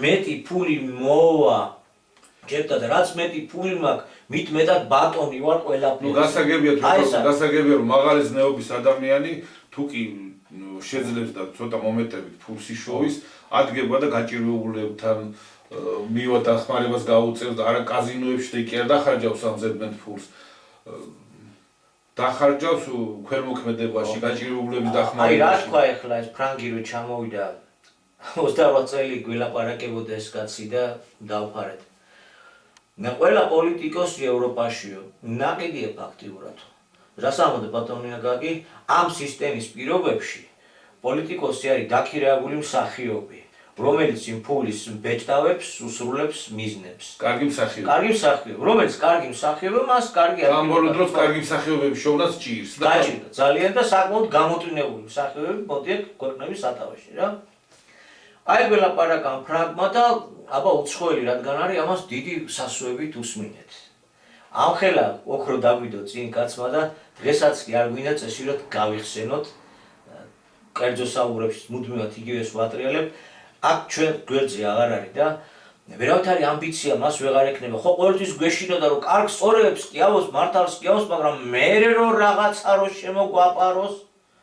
მეტი ფული მოვა. Ჩემთან და რაც მეტი ფული მაქვს, მით მეტად ბატონი ვარ ყველაფერს.
გასაგებია რომ მაღალი ზნეობის ადამიანი თუ კი შეძლებს და ცოტა მომეტებით ფულს იშოვის, ადგება და გაჭირვებულებთან მივა დახმარებას გაუწევს და არა კაზინოებში და იქ არ დახარჯავს ამ ზედმეტ ფულს. დახარჯავს ქვემოქმედებაში, გაჭირვებულების დახმარებაში.
აი რა თქვა ეხლა ეს ფრანგი რო ჩამოვიდა 28 წელი გველაპარაკებოდა ეს კაცი და დავფარეთ. ყველა პოლიტიკოსი ევროპაშიო ნაკიდია ფაქტიურად. რას ამბობ ბატონი აგაგი, ამ სისტემის პირობებში პოლიტიკოსი არის დაქირავებული მსახიობი, რომელიც იმ ფულის ბეჭდავებს, უსრულებს, მიზნებს.
კარგი მსახიობი.
კარგი მსახიობი, რომელიც კარგი მსახიობი, მას კარგი
ამ ბოლო დროს კარგი მსახიობების შოვნაც ჭირს.
გაჭირდა ძალიან და საკმაოდ გამოტვინებული მსახიობები მოდიან ქვეყნების სათავეში რა. აი გველაპარაკა ამ ფრანგმა და აბა უცხოელი რადგან არის ამას დიდი სასუებით უსმინეთ. ამხელა ოქრო დაგვიდო წინ კაცმა და დღესაც კი არ გვინდა წესიურად გავიხსენოთ კერძო საუბრებში მუდმივად იგივეს ვატრიალებ. აქ ჩვენ გვერდზე აღარ არის და ვერავთ არის ამბიცია მას ვეღარ ექნება. ხო ყოველთვის გვეშინოდა რომ კარგ სწორებს კი ავოს, მართალს კი ავოს, მაგრამ მერე რო რაღაცა რო შემოგვაპაროს,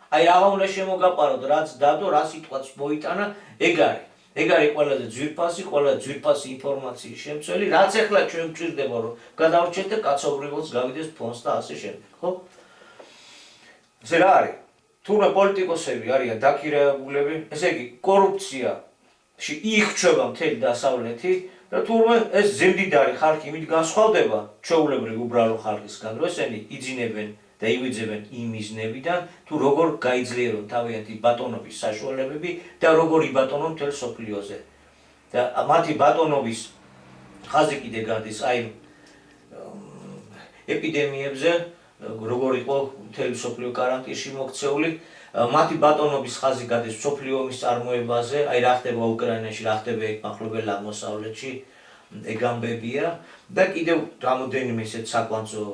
აი რა უნდა შემოგაპაროთ, რაც დადო, რა სიტყვაც მოიტანა, ეგ არის. ეგ არის ყველაზე ძვირფასი ინფორმაციის შემცველი, რაც ახლა ჩვენ გვჭირდება რომ გადავრჩეთ და კაცობრიობაც გავიდეს ფონს და ასე შემდეგ, ხო? ესე რა არის? თურმე პოლიტიკოსები არიან დაქირავებულები, ესე იგი კორუფციაში იხჩება მთელი დასავლეთი და თურმე ეს ზემდიდარი ხალხი იმით განსხვავდება ჩვეულებრივ უბრალო ხალხისგან, რომ ესენი იძინებენ და ივიძებენ იმ მიზნებიდან, თუ როგორ გაიძლიერონ თავიანთი ბატონობის საშუალებები და როგორ იბატონონ მთელ სოფლიოზე. და მათი ბატონობის ხაზი კიდე გადის აი ეპიდემიებზე, როგორ იყო მთელი სოფლიო კარანტინში მოქცეული, მათი ბატონობის ხაზი გადის სოფლიო ომის წარმოებაზე, აი რა ხდება უკრაინაში, რა ხდება ეგ მახლობელ აღმოსავლეთში, ეგ ამბებია და კიდევ რამოდენიმე ისეთ საკვანძო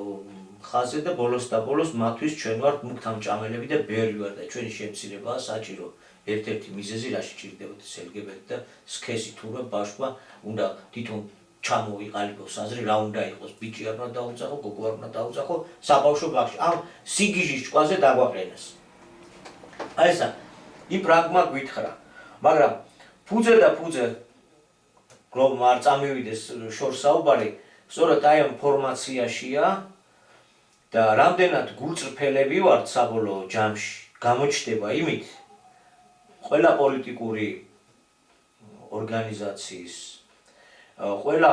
ხაზე და ბოლოს მათთვის ჩვენ ვართ მუქთამჭამელები და ბევრი ვარ და ჩვენი შემცირებაა საჭირო. ერთ-ერთი მიზეზი რაში ჭირდებოდა ეს LGBT და სქესი თურმე ბავშვმა უნდა თვითონ ჩამოიყალიბოს აზრი რა უნდა იყოს, ბიჭი არ უნდა დაუძახო, გოგო არ უნდა დაუძახო, საბავშვო ბაღში. ამ სიგიჟის ჭკუაზე დაგვაყენეს. აი ესა იმ პრაგმა გვითხრა, მაგრამ ფუძე გლობმა არ წამივიდეს შორს საუბარი, სწორედ აი ამ ფორმაციაშია და რამდენად გულწრფელები ვართ საბოლოო ჯამში, გამოჩნდება იმით, ყველა პოლიტიკური ორგანიზაციის, ყველა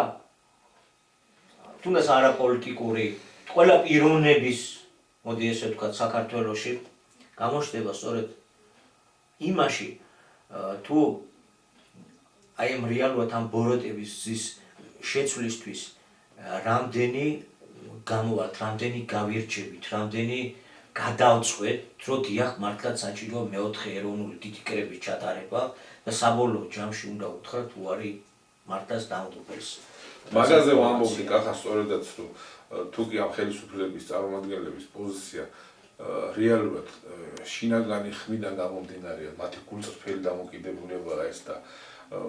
თუნდაც არაპოლიტიკური, ყველა პიროვნების, მოდი ესე ვთქვათ, საქართველოში გამოჩნდება სწორედ იმაში, თუ აი ამ რეალურად ამ ბოროტების ზის შეცვლისთვის რამდენი გამოვართ, რამდენი გავირჩევით, რამდენი გადავწყვეტ, რომ დიახ, მართლაც საჭიროა მეოთხე ეროვნული დიდი კრების ჩატარება და საბოლოო ჯამში უნდა უთხრათ, თუ არის მართლაც დამღუპეს.
მაგაზე ვამბობდი კახა სწორედაც, რომ თუ კი ამ ხელისუფლების წარმომადგენლების პოზიცია რეალურად შინაგანი ხმიდან გამომდინარეა, მათი გულწრფელი დამოკიდებულებაა ეს და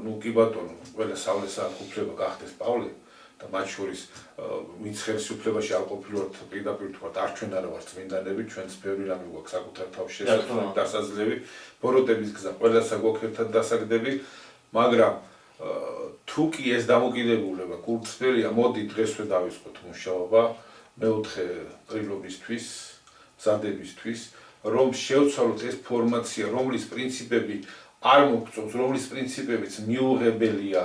ну კი ბატონო, ყველა სავლეს აქვს უფლება გახდეს პავლე და მათ შორის ვინც ხელისუფლებაში არ ყოფილვართ, პირდაპირ თქვათ, არ ჩვენ არა ვართ წმინდანები, ჩვენც ბევრი რამე გვაქვს საკუთარ თავში შესაძლებელი, ბოროტების გზა ყველასა გვაქვს ერთად დასაგდები, მაგრამ თუ კი ეს დამოკიდებულება გულწრფელია, მოდი დღესვე დავისყოთ მუშაობა მეოთხე ყრილობისთვის, მზადებისთვის, რომ შევცვალოთ ეს ფორმაცია, რომლის პრინციპები არ მოგწონს, რომლის პრინციპებიც მიუღებელია,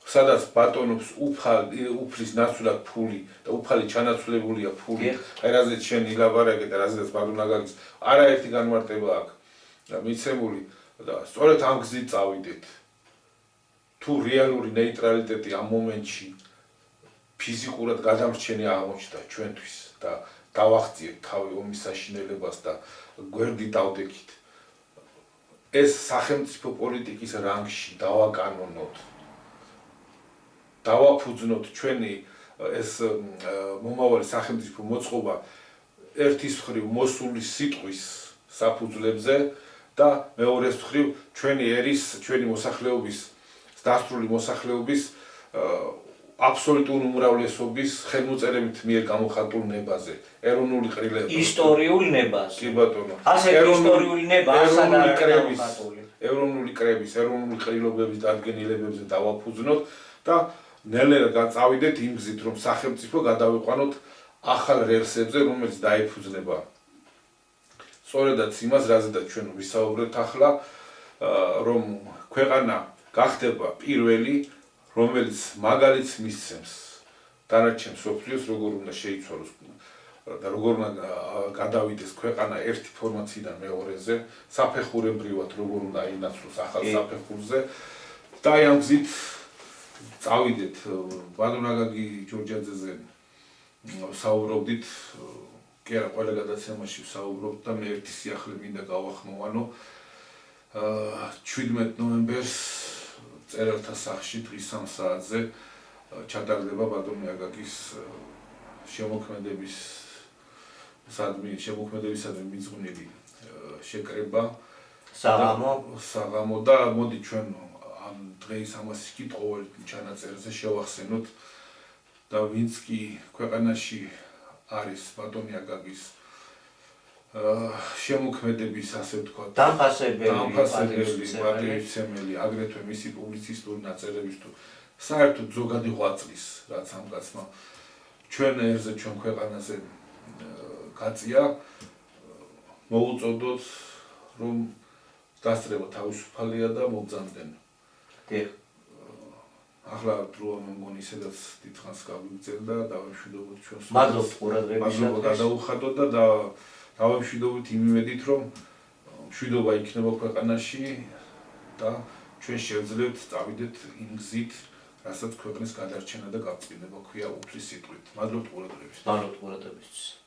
სადაც ბატონობს უფლის ნაცვლად ფული და უფალი ჩანაცვლებულია ფული, აი რაზეც შენ ილაპარაკე და რაზეც ბატონა გაგის, არაერთი განმარტება აქვს და მიცემული და სწორედ ამ გზით წავიდეთ. თუ რეალური ნეიტრალიტეტი ამ მომენტში ფიზიკურად გადამრჩენი აღმოჩნდა ჩვენთვის და დავახციეთ თავი ომის საშინელებას და გვერდი დავდექით. ეს სახელმწიფო პოლიტიკის რანგში დავაკანონოთ. დავაფუძნოთ ჩვენი ეს მომავალი სახელმწიფო მოწყობა ერთის მხრივ მოსული სიტყვის საფუძვლებზე და მეორეს მხრივ ჩვენი ერის, ჩვენი მოსახლეობის დასრული მოსახლეობის აბსოლუტური უმრავლესობის ხელმოწერებით მიერ გამოხატულ ნებაზე, ეროვნული ყრილობა.
ისტორიულ ნებაზე.
კი ბატონო.
ასე ისტორიული ნება ასად არის გამოხატული.
ეროვნული კრების, ეროვნული ყრილობების დადგენილებებზე დავაფუძნოთ და ნელ-ნელა წავიდეთ იმ გზით, რომ სახელმწიფო გადავიყვანოთ ახალ რელსებზე, რომელიც დაიფუძნება სწორედაც იმას, რაზედაც ჩვენ ვისაუბრეთ ახლა, რომ ქვეყანა გახდება პირველი, რომელიც მაგალითს მისცემს დანარჩენ მსოფლიოს, როგორ უნდა შეიცვალოს და როგორ უნდა გადავიდეს ქვეყანა ერთი ფორმაციიდან მეორეზე, საფეხურებრივად როგორ უნდა აინაცვლოს ახალ საფეხურზე და აი ამ გზით წავიდეთ. ბატონ აგაგი ჯორჯაძეზე საუბრობდით, კი არა, ყველა გადაცემაში ვსაუბრობთ და მე ერთი სიახლე მინდა გავახმოვანო. 17 ნოემბერს წერალთა სახლში დღის 3 საათზე ჩატარდება ბატონი აგაგის შემოქმედებისადმი მიძღვნილი შეკრება საღამო და მოდი ჩვენ ამ დღეის ამას კი ყოველ ჩანაწერზე შევახსენოთ და ვინც კი ქვეყანაში არის ბატონი აგაგის შემოქმედების, ასე ვთქვათ, დამფასებელი, აგრეთვე მისი პუბლიცისტური ნაწერების თუ საერთოდ ზოგადი ღვაწლის, რაც ამ კაცმა ჩვენ ერზე, ჩვენ ქვეყანაზე გაწია, მოუწოდოთ, რომ დასწრება თავისუფალია და მოგზავნდნენ. ახლა დროა მე მგონი ისედაც დიდხანს გავიგრძელ და დავემშვიდობოთ ჩვენს
მადლობთ ყურადღებისათვის.
მადლობა გადაუხადოთ და დავემშვიდობოთ იმ იმედით, რომ მშვიდობა იქნება ქვეყანაში და ჩვენ შევძლებთ წავიდეთ იმ გზით, რასაც ქვეყნის გადარჩენა და გაწყვეტილება ქვია უფლის სიტყვით. მადლობთ ყურადღებისთვის.
მადლობთ ყურადღებისთვის.